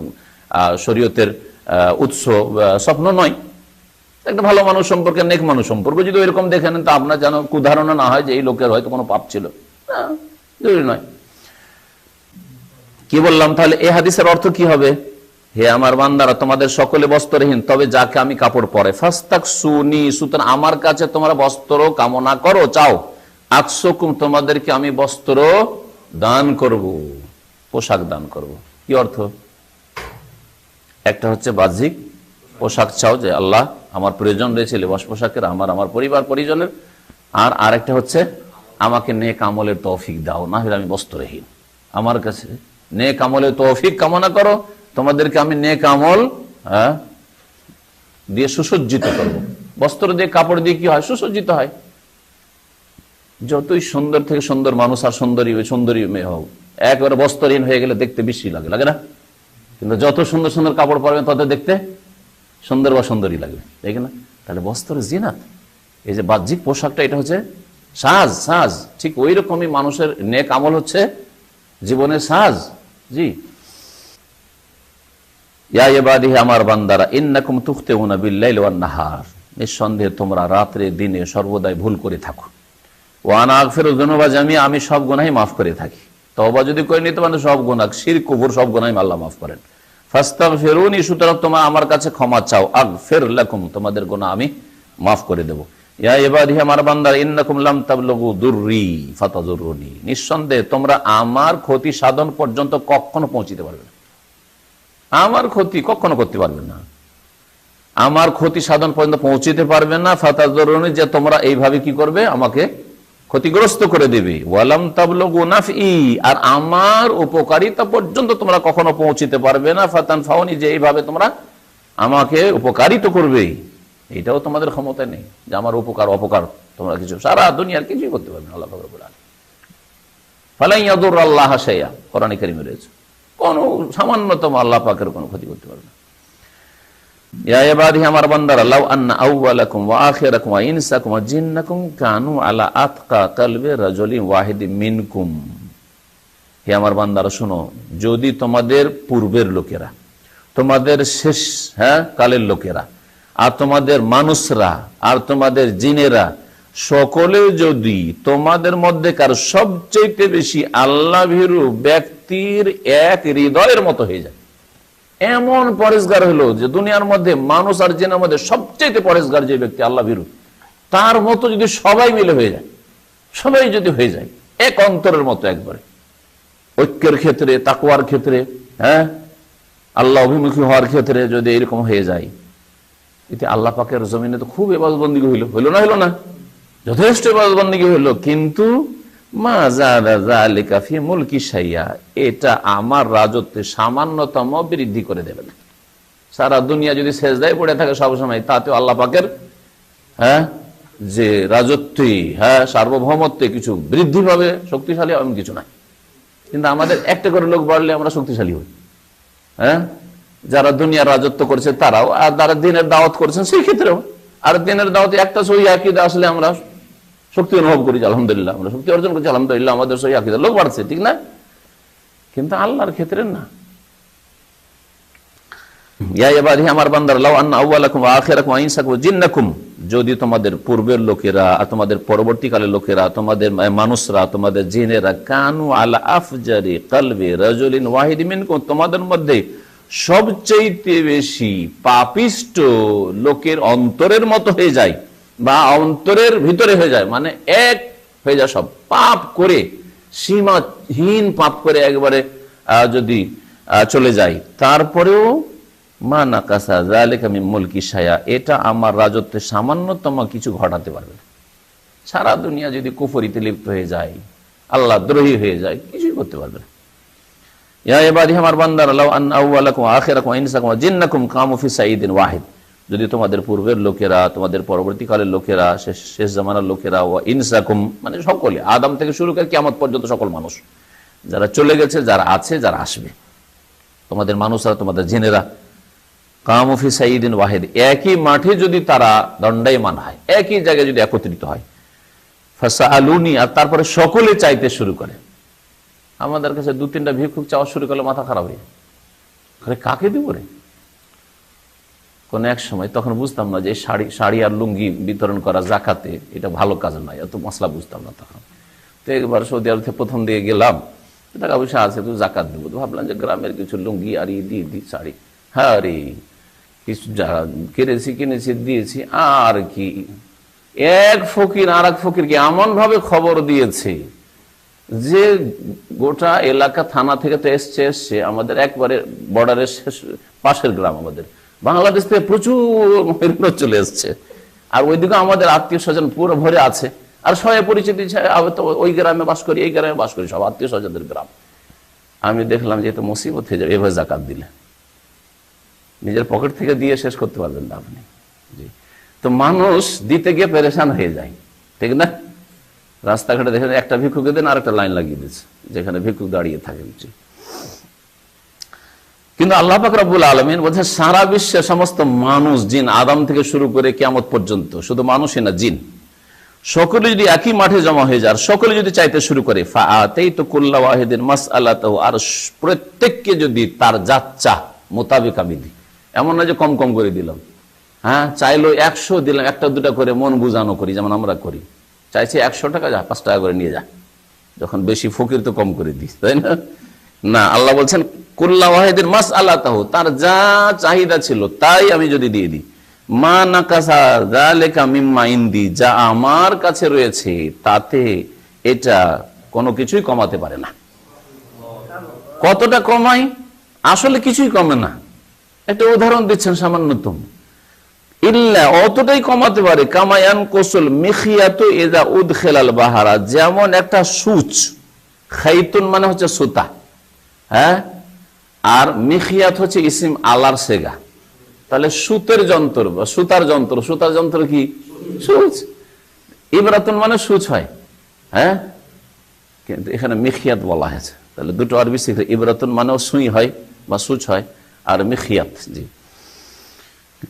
শরীয়তের উৎস স্বপ্ন নয়। একটা ভালো মানুষ সম্পর্কে, নেক মানুষ সম্পর্কে যদি এরকম দেখে নেন, তা আপনার যেন কুধারণা না হয় যে এই লোকের হয়তো কোনো পাপ ছিল, জরুরি নয়। কি বললাম তাহলে? এই হাদিসের অর্থ কি হবে? হে আমার বান্দারা, তোমাদের সকলে বস্ত্রহীন, তবে যাকে আমি কাপড় পরে, ফাস্তাকসুনি, সুতরাং আমার কাছে তোমরা বস্ত্র কামনা করো, চাও। আকসুকুম, তোমাদেরকে আমি বস্ত্র দান করব, পোশাক দান করব। কি অর্থ? একটা হচ্ছে বাহ্যিক পোশাক চাও, যে আল্লাহ আমার প্রয়োজন রয়েছে লেবাস পোশাকের, আমার পরিবার পরিজনের, আর আরেকটা হচ্ছে আমাকে নেক আমলের তৌফিক দাও, না হলে আমি বস্ত্রহীন। আমার কাছে নেক আমলের তৌফিক কামনা করো, তোমাদেরকে আমি নেক আমল দিয়ে সুসজ্জিত করব। বস্ত্র দিয়ে, কাপড় দিয়ে কি হয়? সুসজ্জিত হয়। যতই সুন্দর থেকে সুন্দর মানুষ আর সুন্দরী মেয়ে হোক, একবারে বস্ত্রহীন হয়ে গেলে দেখতে বেশি লাগে, লাগে না? কিন্তু যত সুন্দর সুন্দর কাপড় পরবেন তত দেখতে সুন্দর বা সুন্দরী লাগবে, তাই না? তাহলে বস্ত্র জিনাত, এই যে বাহ্যিক পোশাকটা, এটা হচ্ছে সাজ। ঠিক ওই রকমই মানুষের নেক আমল হচ্ছে জীবনের সাজ। জি, ইয়া ইবাদিহি, আমার বান্দারা, ইন্নাকুম তুখতিউনা বিল-লাইলি ওয়ান-নাহার, নিঃসন্দেহে তোমরা রাত্রে দিনে সর্বদাই ভুল করে থাকো। ওয়া আনা আগফিরুয যুনুবা জামিআ, আমি সব গুনাহই মাফ করে থাকি। তওবা যদি করে নিতে পারেন সব গুনাহ, শিরক কুফর সব গুনাহই আল্লাহ মাফ করেন। ফাস্তাগফিরুনি, সুতরাং তোমরা আমার কাছে ক্ষমা চাও, আগফির লাকুম, তোমাদের গুনাহ আমি মাফ করে দেব। ইয়া ইবাদিহি, আমার বান্দারা, ইন্নাকুম লাম তাবলুগু দুররি ফাতাদুররুনি, নিঃসন্দেহে তোমরা আমার ক্ষতি সাধন পর্যন্ত কখনো পৌঁছিতে পারবে না। আমার ক্ষতি কখনো করতে পারবে না, আমার ক্ষতি সাধন পর্যন্ত পৌঁছিতে পারবে না। ফাতাদুররুনি, যে তোমরা এইভাবে কি করবে? আমাকে ক্ষতিগ্রস্ত করে দেবে। ওয়ালাম তাবলুগু নাফই, আর আমার উপকারিতা পর্যন্ত তোমরা কখনো পৌঁছিতে পারবে না। ফাতানফাউনি, যে এইভাবে তোমরা আমাকে উপকারিত করবে, এটাও তোমাদের ক্ষমতায় নেই যে আমার উপকার অপকার তোমরা কিছু সারা দুনিয়ার কিছুই করতে পারবে না। আল্লাহ পাক রব্বুল আলামিন ফালান ইয়াদুররাল্লাহ শাইআ, কোরআনে কারীমে রয়েছে, কোনো সামান্যতম আল্লাহ পাকের কোনো ক্ষতি করতে পারবে না। ইয়া ইবাদি, আমার বান্দারা, লাউ আন্না আউওয়ালাকুম ওয়া আখিরাকুম ওয়া ইনসাকুম ওয়া জিন্নাকুম কানু আলা আতকা কালবি রাজুলিন ওয়াহিদিন মিনকুম, হে আমার বান্দারা শোনো, যদি তোমাদের পূর্বের লোকেরা, তোমাদের শেষ কালের লোকেরা, আর তোমাদের মানুষরা, আর তোমাদের জিনেরা, সকলে যদি তোমাদের মধ্যেকার সবচেয়ে বেশি আল্লাহ ভীরু ব্যক্তির এক হৃদয়ের মতো হয়ে যায়, এমন পরেশগার হলো যে দুনিয়ার মধ্যে মানুষ আর জিনের মধ্যে সবচেয়ে পরেশগার যে ব্যক্তি আল্লাহ ভীরু, তার মতো যদি সবাই মিলে হয়ে যায়, সবাই যদি হয়ে যায় এক অন্তরের মতো একবারে, ঐক্যের ক্ষেত্রে, তাকওয়ার ক্ষেত্রে, হ্যাঁ, আল্লাহ অভিমুখী হওয়ার ক্ষেত্রে যদি এরকম হয়ে যায়, এতে আল্লাহ পাকের জমিনে তো খুব ইবাদত বন্দেগী হইল না, যথেষ্ট ইবাদত বন্দেগী হইল। কিন্তু মা যারা যালিকা ফি মুলকি শাইয়া, এটা আমার রাজত্বে সামান্যতম বৃদ্ধি করে দেবে না। সারা দুনিয়া যদি সেজদায় পড়ে থাকে সবসময়, তাতেও আল্লাহ পাকের যে রাজত্বে, সার্বভৌমত্বে কিছু বৃদ্ধি পাবে, শক্তিশালী এমন কিছু নাই। কিন্তু আমাদের একটা করে লোক বাড়লে আমরা শক্তিশালী হই। যারা দুনিয়ার রাজত্ব করেছে তারাও, আর যারা দিনের দাওয়াত করেছেন সেই ক্ষেত্রেও। আর দিনের দাওয়াতে একটা সহি আকীদা আসলে আমরা শক্তি অনুভব করি, আলহামদুলিল্লাহ, আমরা শক্তি অর্জন করছি, আলহামদুলিল্লাহ, আমাদের সহি আকীদা, লোক বাড়ছে, ঠিক না? কিন্তু আল্লাহর ক্ষেত্রে না। ইয়া ইবাদি, আমার বান্দারা, লাউ আন্না আউওয়ালাকুম ওয়া আখিরাকুম ওয়া ইনসাকুম ওয়া জিন্নাকুম, যদি তোমাদের পূর্বের লোকেরা আর তোমাদের পরবর্তীকালের লোকেরা, তোমাদের মানুষরা, তোমাদের জিনেরা, কানু আলা আফজারি কলবি রাজুলিন ওয়াহিদ মিনকুম, তোমাদের মধ্যে সবচেয়ে বেশি পাপিষ্ট লোকের অন্তরের মতো হয়ে যায়, বা অন্তরের ভিতরে হয়ে যায়, মানে এক হয়ে যায়, সব পাপ করে, সীমাহীন পাপ করে একবারে যদি চলে যায়, তারপরেও মা নাকাসা যালিকা মিন মুলকি শাইআ, এটা আমার রাজত্বে সামান্যতম কিছু ঘটাতে পারবে না। সারা দুনিয়া যদি কুফরিতে লিপ্ত হয়ে যায়, আল্লাহ দ্রোহী হয়ে যায়, কিছুই করতে পারবে না। ইয়া ইবাদি, আমার বান্দারা, লাউ আন্না আউওয়ালাকুম ওয়া আখিরাকুম ওয়া ইনসাকুম ওয়া জিন্নাকুম কামু ফি সাইদিন ওয়াহিদ, যদি তোমাদের পূর্বের লোকেরা, তোমাদের পরবর্তীকালের লোকেরা, শেষ জামানার লোকেরা, ওয়া ইনসাকুম মানে সকলে, আদম থেকে শুরু করে কিয়ামত পর্যন্ত সকল মানুষ, যারা চলে গেছে, যারা আছে, যারা আসবে, তোমাদের মানুষরা, তোমাদের জিনেরা, কামু ফি সাইদিন ওয়াহিদ, একই মাঠে যদি তারা দণ্ডায়মান হয়, একই জায়গায় যদি একত্রিত হয়, ফাসআলুনি, আর তারপরে সকলে চাইতে শুরু করে। আমাদের কাছে দু তিনটা ভিক্ষুক চাওয়া শুরু করলে মাথা খারাপ হয়ে, কাকে দিব রে? কোন এক সময় তখন বুঝতাম না যে শাড়ি আর লুঙ্গি বিতরণ করা জাকাতে এটা ভালো কাজ নয়, এত মশলা বুঝতাম না তখন। তো একবার সৌদি আরব থেকে প্রথম দিয়ে গেলাম, টাকা পয়সা আছে, তো জাকাত দেবো, তো ভাবলাম যে গ্রামের কিছু লুঙ্গি আর দিয়ে দিই, শাড়ি, হ্যাঁ রে, কিছু কিনেছি দিয়েছি। আর কি এক ফকির আর এক ফকিরকে এমন ভাবে খবর দিয়েছে যে গোটা এলাকা, থানা থেকে তো এসছে, আমাদের একবারে বর্ডারের পাশের গ্রাম, আমাদের বাংলাদেশ থেকে প্রচুর চলে এসছে, আর ওইদিকে আমাদের আত্মীয় স্বজন পুরো ভরে আছে, আর সবাই পরিচিতি, ওই গ্রামে বাস করি, এই গ্রামে বাস করি, সব আত্মীয় স্বজনদের গ্রাম। আমি দেখলাম যে এটা মুসিবত হয়ে যাবে এভাবে জাকাত দিলে, নিজের পকেট থেকে দিয়ে শেষ করতে পারবেন না আপনি। তো মানুষ দিতে গিয়ে পেরেশান হয়ে যায়, ঠিক না? রাস্তাঘাটে দেখেন একটা ভিক্ষুকে দেন, আর একটা লাইন লাগিয়ে দিচ্ছে যেখানে ভিক্ষুক দাঁড়িয়ে থাকেন। কিন্তু আল্লাহ পাক রব্বুল আলামিন বলছেন সারা বিশ্বের সমস্ত মানুষ, জিন, আদম থেকে শুরু করে কিয়ামত পর্যন্ত, শুধু মানুষই না, জিন, সকলে যদি একই মাঠে জমা হয়ে যায়, সকলে যদি চাইতে শুরু করে, ফাআতাইতু কুল্লা ওয়াহিদিন মাসআলাতাহু, আর প্রত্যেককে যদি তার যাচ্চা মোতাবেক আমি দিই, এমন না যে কম কম করে দিলাম, হ্যাঁ, চাইলো 100 দিলাম, একটা দুটা করে মন বুঝানো করি, যেমন আমরা করি, চাইছে 100 টাকা, যা 5 টাকা করে নিয়ে যা, যখন বেশি ফকির তো কম করে দিস, তাই না? না, আল্লাহ বলছেন কুল্লা ওয়াহিদিন মাসআলাতাহু, তার যা চাহিদা ছিল তাই আমি যদি দিয়ে দিই, মা নাকাসা যালিকা মিম্মা ইনদি, যা আমার কাছে রয়েছে তাতে এটা কোনো কিছুই কমাতে পারে না। কতটা কমাই? আসলে কিছুই কমে না। একটা উদাহরণ দিচ্ছেন সামান্যতম, ইল্লা, অতটাই কমাতে পারে, কামায়ান কোসল মিখিয়াতু ইযা উদখিলাল বাহারা, যেমন একটা সূচ, খাইতুন মানে হচ্ছে সুতা, হ্যাঁ, আর মিখিয়াত হচ্ছে ইসিম আলার সেগা, তাহলে সুতের যন্ত্র বা সুতার যন্ত্র, সুতার যন্ত্র কি? সূচ। ইবরাতুন মানে সূচ হয়, হ্যাঁ, কিন্তু এখানে মিখিয়াত বলা হয়েছে, তাহলে দুটো আরবি শিখলে, ইবরাতুন মানেও সুই হয় বা সূচ হয়, আর মিখিয়াত, জি,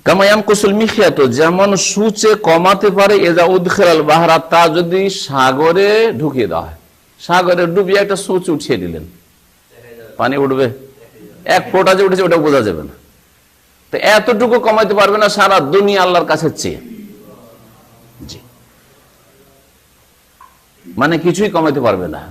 কামায়ান কুসুল মিখিয়াত, যেমন সূচে কমাতে পারে, এজা উদখিলাল বাহরা, তা যদি সাগরে ঢুকিয়ে দেওয়া হয়, সাগরে ডুবিয়ে একটা সূচ উঠিয়ে দিলেন, পানি উঠবে? এক ফোঁটা যে উঠেছে ওটা বোঝা যাবে না। তো এতটুকু কমাইতে পারবে না সারা দুনিয়া আল্লাহর কাছে চেয়ে, জি, মানে কিছুই কমাইতে পারবে না।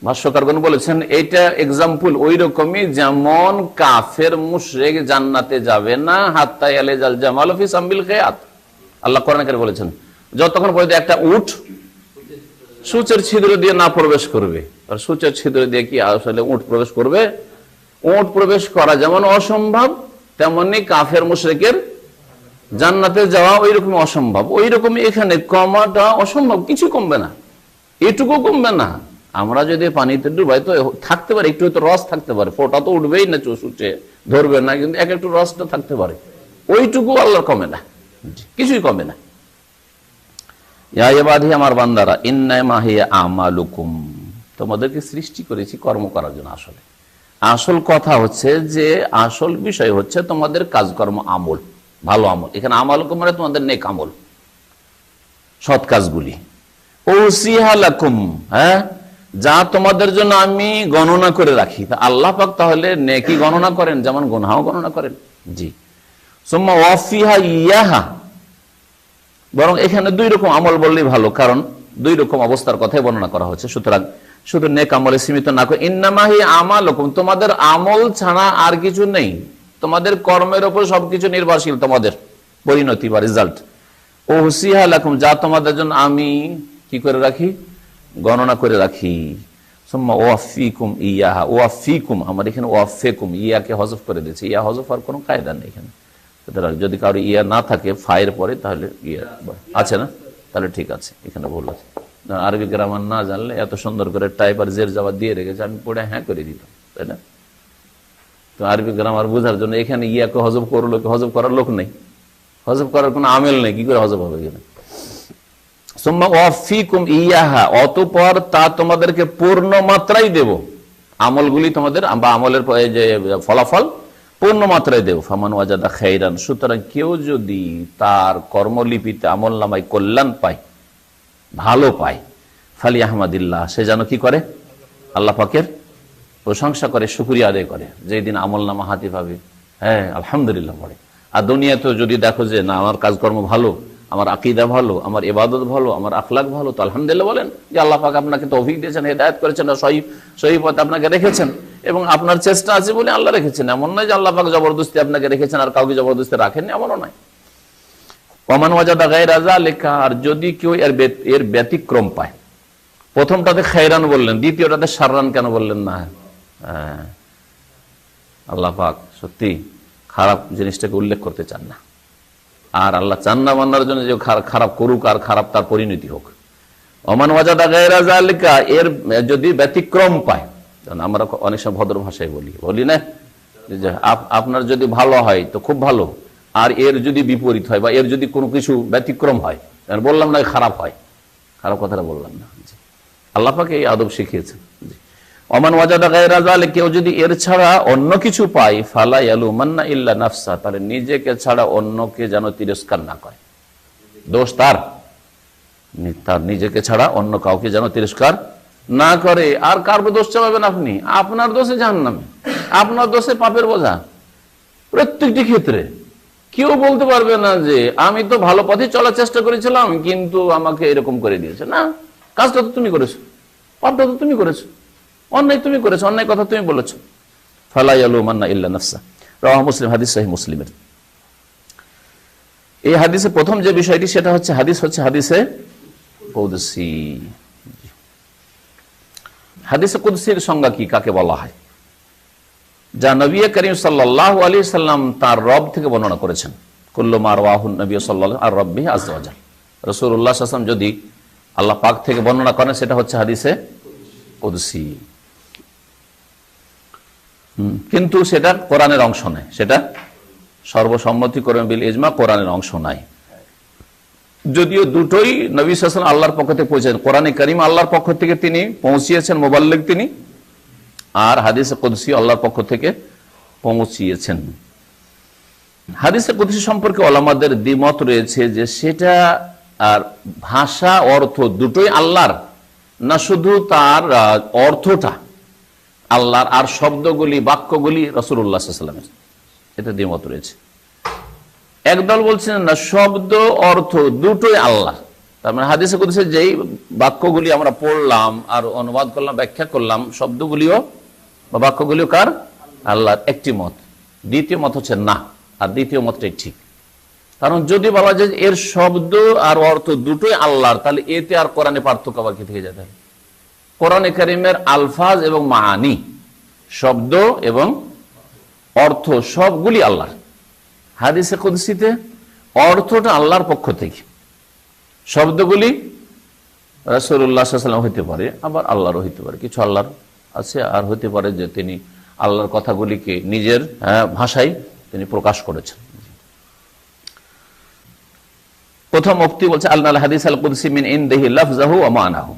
ভাষ্যকারগণ বলেছেন এটা এক্সাম্পল ওই রকমই যেমন কাফের মুশরিক জান্নাতে যাবে না হাত্তা ইয়ালিজাল জামাল ফি সামবিল খিয়াত। আল্লাহ কোরআনে বলেছেন যতক্ষণ পর্যন্ত একটা উট সূচের ছিদ্র দিয়ে না প্রবেশ করবে। আর সূচের ছিদ্র দিয়ে কি আসলে উট প্রবেশ করবে? উট প্রবেশ করা যেমন অসম্ভব, তেমনি কাফের মুশরিকের জান্নাতে যাওয়া ওই রকম অসম্ভব। ওই রকম এখানে কমাটা অসম্ভব, কিছু কমবে না, এটুকু কমবে না। আমরা যদি পানিতে ডুবাই তো থাকতে পারে, একটু হয়তো রস থাকতে পারে, ফোটা তো উঠবেই না, চুষে ধরবে না, কিন্তু একটু রসটা থাকতে পারে, ওইটুকু আল্লাহর কমে না, কিছুই কমে না। ইয়া ইবাদি, আমার বান্দারা, ইন্নামা হিয়া আমালুকুম, তোমাদেরকে সৃষ্টি করেছি কর্ম করার জন্য। আসলে আসল কথা হচ্ছে যে আসল বিষয় হচ্ছে তোমাদের কাজকর্ম, আমল, ভালো আমল। এখানে আমালুকুম মানে তোমাদের নেক আমল, সৎ কাজগুলি। ওসিহা লাকুম, হ্যাঁ, যা তোমাদের জন্য আমি গণনা করে রাখি। তা আল্লাহ পাক তাহলে নেকি গণনা করেন যেমন গুনাহও গণনা করেন। জি, সুম্মা ওয়াফিহা ইয়াহা, বরং এখানে দুই রকম আমল বললেই ভালো, কারণ দুই রকম অবস্থার কথাই বর্ণনা করা হচ্ছে। সুতরাং শুধু নেক আমলে সীমিত না করে ইন্নামা হিয়া আমালুকুম, তোমাদের আমল ছাড়া আর কিছু নেই, তোমাদের কর্মের উপর সবকিছু নির্ভরশীল, তোমাদের পরিণতি বা রেজাল্ট। ওহসিহা লাকুম, যা তোমাদের জন্য আমি কি করে রাখি, গণনা করে রাখি। সুম্মা ওয়াফিকুম ইয়াহা, ওয়াফিকুম, আমার এখানে ওয়াফেকুম, ইয়াকে হযফ করে দিয়েছে। ইয়া হযফ আর কোনো কায়দা নেই এখানে। যদি কারো ইয়া না থাকে ফায়ের পরে, তাহলে ইয়া আছে না, তাহলে ঠিক আছে, এখানে ভুল আছে। আরবি গ্রামার না জানলে এত সুন্দর করে টাইপ আর জের জবাব দিয়ে রেখেছে, আমি পড়ে হ্যাঁ করে দিতাম, তাই না? তো আরবি গ্রামার বোঝার জন্য এখানে ইয়াকে হযফ করলো, হযফ করার লোক নেই, হযফ করার কোনো আমেল নেই, কি করে হযফ হবে এখানে? সুম্মা ওয়াফিকুম ইয়াহা, অতঃপর তা তোমাদেরকে পূর্ণ মাত্রায় দেব, আমলগুলি তোমাদের বা আমলের যে ফলাফল পূর্ণ মাত্রায় দেব। ফামান ওয়াজাদা খাইরান, সুতরাং কেউ যদি তার কর্মলিপিতে আমল নামায় কল্যাণ পায়, ভালো পায়, ফালি আহমাদিল্লাহ, সে যেন কি করে, আল্লাহ পাকের প্রশংসা করে, শুকরিয়া আদায় করে। যেদিন আমল নামা হাতে পাবে, হ্যাঁ আলহামদুলিল্লাহ পড়ে। আর দুনিয়াতে যদি দেখো যে না আমার কাজকর্ম ভালো, আমার আকীদা ভালো, আমার ইবাদত ভালো, আমার আখলাক ভালো, তো আলহামদুলিল্লাহ বলেন যে আল্লাহ পাক আপনাকে তৌফিক দিয়েছেন, হেদায়েত করেছেন, সহি পথে আপনাকে রেখেছেন, এবং আপনার চেষ্টা আছে বলে আল্লাহ রেখেছেন। এমন নয় যে আল্লাহ পাক জবরদস্তি আপনাকে রেখেছেন আর কাউকে জবরদস্তি রাখেন, এমনও নয়। ওমান ওয়াজাদা গায়রা যালিকা, আর যদি কেউ এর ব্যতিক্রম পায়, প্রথমটাতে খায়রান বললেন, দ্বিতীয়টাতে শাররান কেন বললেন না? আল্লাহ পাক সত্যি খারাপ জিনিসটাকে উল্লেখ করতে চান না, আর আল্লাহ চান না বান্দার জন্য যে খারাপ করুক আর খারাপ তার পরিণতি হোক। ওমান ওয়াজাদা গায়রা যালিকা, এর যদি ব্যতিক্রম পায়, আমরা অনেক সময় ভদ্র ভাষায় বলি না যে আপনার যদি ভালো হয় তো খুব ভালো, আর এর যদি বিপরীত হয় বা এর যদি কোনো কিছু ব্যতিক্রম হয়, বললাম না খারাপ হয়, খারাপ কথাটা বললাম না। আল্লাহ পাক এই আদব শিখিয়েছেন। ওমান ওয়াজাদা গায়রা যালিকা, কেউ যদি এর ছাড়া অন্য কিছু পায়, ফালা ইয়ালুমান্না ইল্লা নাফসা, তাহলে নিজেকে ছাড়া অন্যকে যেন তিরস্কার না করে, দোষ তার নিজেকে ছাড়া অন্য কাউকে যেন তিরস্কার না করে। আর কার দোষ চাপাবেন আপনি? আপনার দোষে জাহান্নামে, আপনার দোষে পাপের বোঝা প্রত্যেকটি ক্ষেত্রে। কেউ বলতে পারবে না যে আমি তো ভালো পথে চলার চেষ্টা করেছিলাম কিন্তু আমাকে এরকম করে দিয়েছে। না, কাজটা তো তুমি করেছো, পাপটা তো তুমি করেছো, অন্যায় তুমি করেছো, অন্যায় কথা তুমি বলেছো। ফালা ইয়ালুমান্না ইল্লা নাফসা, রাওয়াহু মুসলিম, হাদিস সহিহ মুসলিমের। এই হাদিসে প্রথম যে বিষয়টি সেটা হচ্ছে হাদিসে কুদসি। হাদিসে কুদসির সংজ্ঞা কি, কাকে বলা হয়? যা নবী করিম সাল্লাল্লাহু আলাইহি সাল্লাম তার রব থেকে বর্ণনা করেছেন। কুল্লু মা রাওয়াহু নবী সাল্লাল্লাহু আর রাব্বিহি আযজা ওয়া জাল, রাসূলুল্লাহ সাল্লাল্লাহু আলাইহি ওয়াসাল্লাম যদি আল্লাহ পাক থেকে বর্ণনা করেন সেটা হচ্ছে হাদিসে কুদসি। কিন্তু সেটা কোরআনের অংশ নয়, সেটা সর্বসম্মতিক্রমে বিল ইজমা কোরআনের অংশ নাই। যদিও দুটোই নবী সাল্লাল্লাহু আলাইহি ওয়াসাল্লাম আল্লাহর পক্ষ থেকে পৌঁছেছেন, কোরআনে কারীম আল্লাহর পক্ষ থেকে তিনি পৌঁছিয়েছেন, মুবাল্লিগ তিনি, আর হাদিসে কুদসি আল্লাহর পক্ষ থেকে পৌঁছিয়েছেন। হাদিসে কুদসি সম্পর্কে ওলামাদের দ্বিমত রয়েছে যে সেটা আর ভাষা অর্থ দুটোই আল্লাহর, না শুধু তার অর্থটা আল্লাহর আর শব্দগুলি বাক্যগুলি রাসূলুল্লাহ সাল্লাল্লাহু আলাইহি ওয়াসাল্লামের, এটা দ্বিমত রয়েছে। একদল বলছেন না, শব্দ অর্থ দুটোই আল্লাহ। তার মানে হাদিসে কুদসি যেই বাক্যগুলি আমরা পড়লাম আর অনুবাদ করলাম, ব্যাখ্যা করলাম, শব্দগুলিও বা বাক্যগুলিও কার? আল্লাহর। একটি মত। দ্বিতীয় মত হচ্ছে না, আর দ্বিতীয় মতটাই ঠিক। কারণ যদি বলা যায় এর শব্দ আর অর্থ দুটোই আল্লাহর, তাহলে এতে আর কোরআনে পার্থক্য আবার কি থেকে যেতে হবে? কোরআনে কারিমের আলফাজ এবং মানি, শব্দ এবং অর্থ সবগুলি আল্লাহর। হাদিসে কুদসিতে অর্থটা আল্লাহর পক্ষ থেকে, শব্দগুলি রাসূলুল্লাহ সাল্লাল্লাহু আলাইহি ওয়াসাল্লাম হইতে পারে, আবার আল্লাহরও হইতে পারে। কিছু আল্লাহর আছে, আর হইতে পারে যে তিনি আল্লাহর কথাগুলিকে নিজের ভাষায় তিনি প্রকাশ করেছেন। প্রথম উক্তি বলছে আল হাদিস আল কুদসি মিন ইনদিহি লাফজাহু ওয়া মানাহু,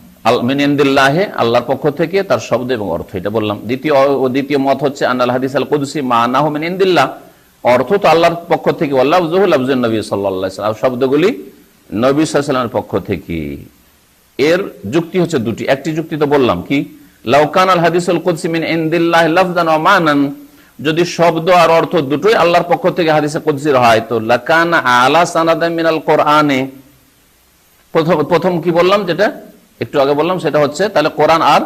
মিন ইনদিল্লাহি আল্লাহর পক্ষ থেকে তার শব্দ এবং অর্থ, এটা বললাম। দ্বিতীয় মত হচ্ছে আল হাদিস আল কুদসি মানাহু মিন ইনদিল্লাহ, অর্থ তো আল্লাহর পক্ষ থেকে, ওয়া লাফজুহু লাফজুন নবী সাল্লাল্লাহু আলাইহি ওয়াসাল্লাম, শব্দগুলি নবী সাল্লাল্লাহু আলাইহি ওয়াসাল্লামের পক্ষ থেকে। এর যুক্তি হচ্ছে দুটি। একটি যুক্তি তো বললাম কি, লাউ কানা আল হাদিসুল কুদসি মিন ইনদিল্লাহি লাফজান ওয়া মানান, যদি শব্দ আর অর্থ দুটোই আল্লাহর পক্ষ থেকে হাদিসে কুদসির হয়, তো লাকানা আলা সানাদাম মিনাল কোরআনে, প্রথম কি বললাম, যেটা একটু আগে বললাম, সেটা হচ্ছে তাহলে কোরআন আর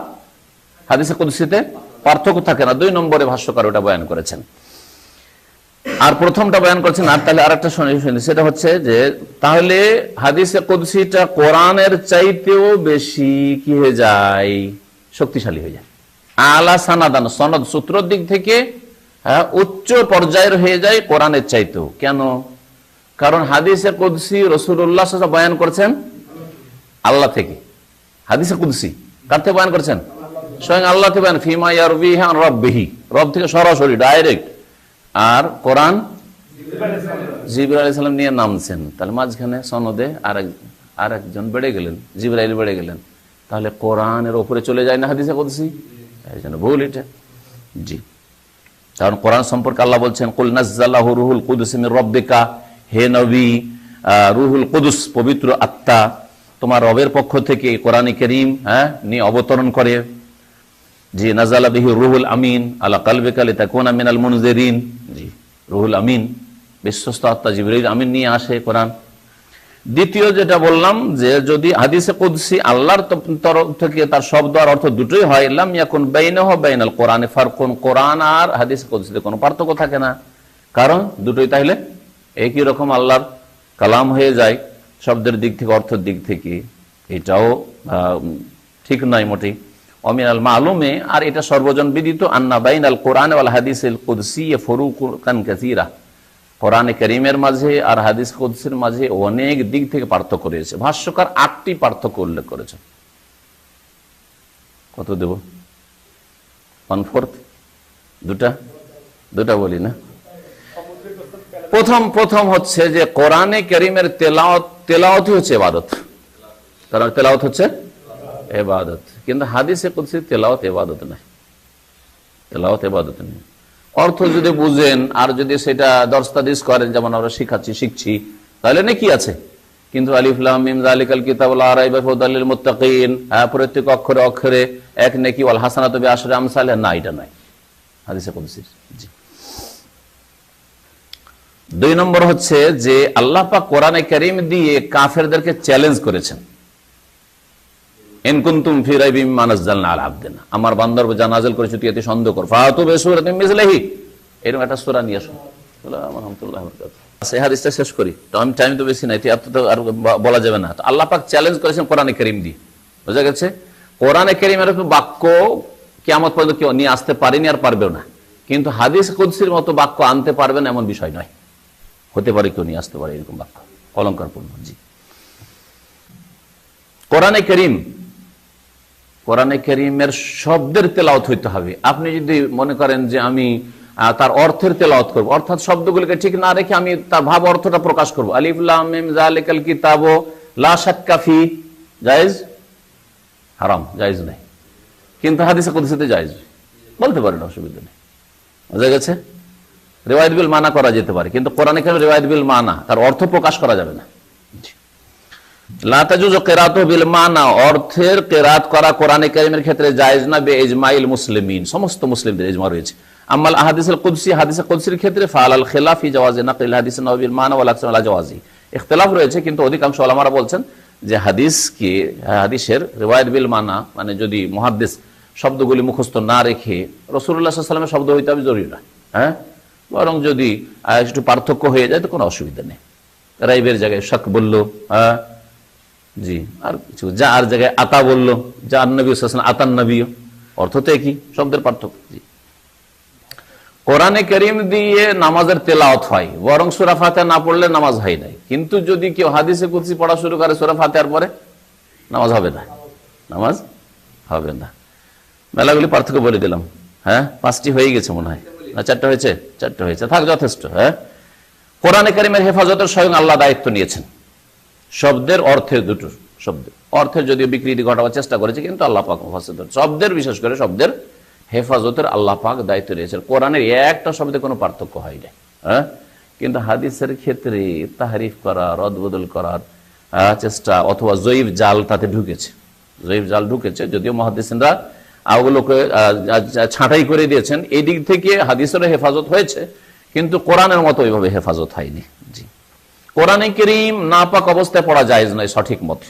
হাদিসে কুদসিতে পার্থক্য থাকে না। 2 নম্বরে ভাষ্যকার ওটা বয়ান করেছেন, আর প্রথমটা বয়ান করেছেন। আর তাহলে আরেকটা শুনি, সেটা হচ্ছে যে তাহলে হাদিসে কুদসিটা কোরআনের চাইতেও বেশি কি হয়ে যায়, শক্তিশালী হয়ে যায়। আলা সানাদান, সনদ সূত্রের দিক থেকে উচ্চ পর্যায়ের হয়ে যায় কোরআনের চাইতেও। কেন? কারণ হাদিসে কুদসি রাসূলুল্লাহ সাল্লাল্লাহু আলাইহি ওয়াসাল্লাম বয়ান করেছেন আল্লাহ থেকে। হাদিসে কুদসি কার থেকে বয়ান করেছেন? স্বয়ং আল্লাহ থেকে বয়ান, ফিমা ইয়ারবিহি আন রাব্বিহি, রব থেকে সরাসরি ডাইরেক্ট। আর কোরআন জিবরাইল আলাইহিস সালাম নিয়ে নামছেন, তাহলে মাঝখানে সনদে আরেকজন বেড়ে গেলেন, জিবরাইল বেড়ে গেলেন, তাহলে কোরআনের উপরে চলে যায় না হাদিসে কুদসি? এই জন্য ভুল এটা। জি, কারণ কোরআন সম্পর্কে আল্লাহ বলছেন কুল নাযালাহু রুহুল কুদুস মির রাব্বিকা, হে নবী, রুহুল কুদুস পবিত্র আত্মা তোমার রবের পক্ষ থেকে কোরআনে কারীম নিয়ে অবতরণ করে। জি, নাযালা বিহি রুহুল আমিন আলা কলবিকা লিতাকুনা মিনাল মুনজিরিন। জি, রুহুল আমিন বিশ্বস্ত আত্মা জিবরাইল আমিন নিয়ে আসে কোরআন। দ্বিতীয় যেটা বললাম, যে যদি হাদিসে কুদসি আল্লাহর তরফ থেকে তার শব্দ আর অর্থ দুটোই হয়, লাম ইয়াকুন বাইনাহু বাইনাল কোরআনে ফারকুন, কোরআন আর হাদিসে কুদসিতে কোনো পার্থক্য থাকে না, কারণ দুটোই তাহলে একই রকম আল্লাহর কালাম হয়ে যায় শব্দের দিক থেকে, অর্থের দিক থেকে। এটাও ঠিক নয় মোটেই। অমিনাল মালুমে, আর এটা সর্বজন বিদিত, আন্না বাইনাল কোরআন ওয়াল হাদিসিল কুদসি ফুরুকান কাসীরা, কোরআনে কারীমের মাঝে আর হাদিস কুদসির মাঝে অনেক দিক থেকে পার্থক্য রয়েছে। ভাষ্যকার 8টি পার্থক্য উল্লেখ করেছেন। কত দেব? 1/4? দুটা বলি না। প্রথম হচ্ছে যে কোরআনে কারীমের তেলাওয়াতই হচ্ছে ইবাদত, কারণ তেলাওয়াত হচ্ছে ইবাদত, কিন্তু হাদিসে কুদসির তেলাওয়াত ইবাদত নয়, তেলাওয়াত ইবাদত নয়। অর্থ যদি বুঝেন আর যদি সেটা দর্শতাদিস করেন, যেমন আমরা শিখছি, তাহলে নেকি আছে। কিন্তু আলিফ লাম মিম যালিকাল কিতাবু লা রাইবা ফিহি হুদাল লিল মুত্তাকিন, প্রত্যেক অক্ষরে অক্ষরে এক নেকি, ওয়াল হাসানাতু বিআশরি আমসালিহা, না, এটা নয় হাদিসে কুদসি। জি। 2 নম্বর হচ্ছে যে আল্লাহ পাক কোরআনে কারীম দিয়ে কাফেরদেরকে চ্যালেঞ্জ করেছেন, ইন কুনতুম ফি রাইবিম মিম্মা নাযালনা আলা আবদিনা, আমার বান্দার উপর যা নাযিল করেছি তুই এতে সন্দেহ কর, ফাতু বিসূরাতিন মিসলিহি, এরকম একটা সূরা নিয়ে আসো। রাহমাতুল্লাহি ওয়া বারাকাতুহু। এই হাদিসটা শেষ করি, টাইম তো বেশি নাই, তো আর বলা যাবে না। তো আল্লাহ পাক চ্যালেঞ্জ করেছেন কোরআনে কারীম দিয়ে, বুঝা গেছে? কোরআনে কারীমের বাক্য কিয়ামত পর্যন্ত কেউ নিয়ে আসতে পারেনি আর পারবেও না, কিন্তু হাদিস কুদসির মতো বাক্য আনতে পারবেন এমন বিষয় নয়। হতে পারে কেউ নিয়ে আসতে পারে এরকম বাক্য, অলঙ্কারপূর্ণ। জি, কোরআনে কারীমের শব্দের তেলাওয়াত হইতে হবে। আপনি যদি মনে করেন যে আমি তার অর্থের তেলাওয়াত করব, অর্থাৎ শব্দগুলিকে ঠিক না রেখে আমি তার ভাব অর্থটা প্রকাশ করব, আলিফ লাম মিম যালিকাল কিতাবু লা শাক্কা ফি, জায়েজ? হারাম, জায়েজ নাই। কিন্তু হাদিসে কুদসিতে জায়েজ, বলতে পারেন, অসুবিধা নেই, বুঝা গেছে? রিওয়ায়াত বিল মানা করা যেতে পারে, কিন্তু কোরআনে কারীমে রিওয়ায়াত বিল মানা, তার অর্থ প্রকাশ করা যাবে না। লা তাজুজু কিরাআতু বিল মানা, অর্থের কিরাত করা কোরআনে কারীমের ক্ষেত্রে জায়েজ না, বিইজমাইল মুসলিমিন, সমস্ত মুসলিমদের ইজমা রয়েছে। আম্মাল আহাদিসুল কুদসি, হাদিসে কুদসির ক্ষেত্রে ফাআলাল খিলাফি জাওয়াজি নাকিল হাদিস নবী বিল মানা ওয়াল আকসার আলা জাওয়াজি, ইখতিলাফ রয়েছে, কিন্তু অধিকাংশ উলামারা বলছেন যে হাদিসের রিওয়ায়াত বিল মানা, মানে যদি মুহাদ্দিস শব্দগুলি মুখস্থ না রেখে রাসূলুল্লাহ সাল্লাল্লাহু আলাইহি ওয়াসাল্লামের শব্দ হইতে হবে জরুরি না, বরং যদি একটু পার্থক্য হয়ে যায় তো কোনো অসুবিধা নেই। রাইবের জায়গায় শক বললো, হ্যাঁ জি, আর কিছু যা আর জায়গায় আতা বললো, যা নবী আতান নবী, অর্থ তো একই, শব্দের পার্থক্য। জি, কোরআনে কারীম দিয়ে নামাজের তেলাওয়াত হয়, বরং সূরা ফাতিহা না পড়লে নামাজ হয় নাই। কিন্তু যদি কেউ হাদিসে কুদসি পড়া শুরু করে সূরা ফাতিহার পরে, নামাজ হবে না, নামাজ হবে না। মেলাগুলি পার্থক্য বলে দিলাম। হ্যাঁ, 5টি হয়ে গেছে মনে হয়, না 4টা হয়েছে? 4টা হয়েছে, থাক, যথেষ্ট। হ্যাঁ, কোরআনে কারীমের হেফাজতের স্বয়ং আল্লাহ দায়িত্ব নিয়েছেন। শব্দের অর্থের, দুটো শব্দের অর্থের যদিও বিকৃতি ঘটাবার চেষ্টা করেছে, কিন্তু আল্লাহ পাক শব্দের, বিশেষ করে শব্দের হেফাজতের আল্লাহ পাক দায়িত্ব নিয়েছেন। কোরআনের একটা শব্দে কোনো পার্থক্য হয় না। হ্যাঁ, কিন্তু হাদিসের ক্ষেত্রে তাহরিফ করা, রদবদল করার চেষ্টা, অথবা জয়ীফ জাল তাতে ঢুকেছে, জয়ীফ জাল ঢুকেছে। যদিও মুহাদ্দিসিনরা ওগুলোকে ছাঁটাই করে দিয়েছেন, এই দিক থেকে হাদিসের হেফাজত হয়েছে, কিন্তু কোরআনের মতো ওইভাবে হেফাজত হয়নি। জি, কোরআনে কারীম নাপাক অবস্থায় পড়া জায়েজ নয় সঠিক মত।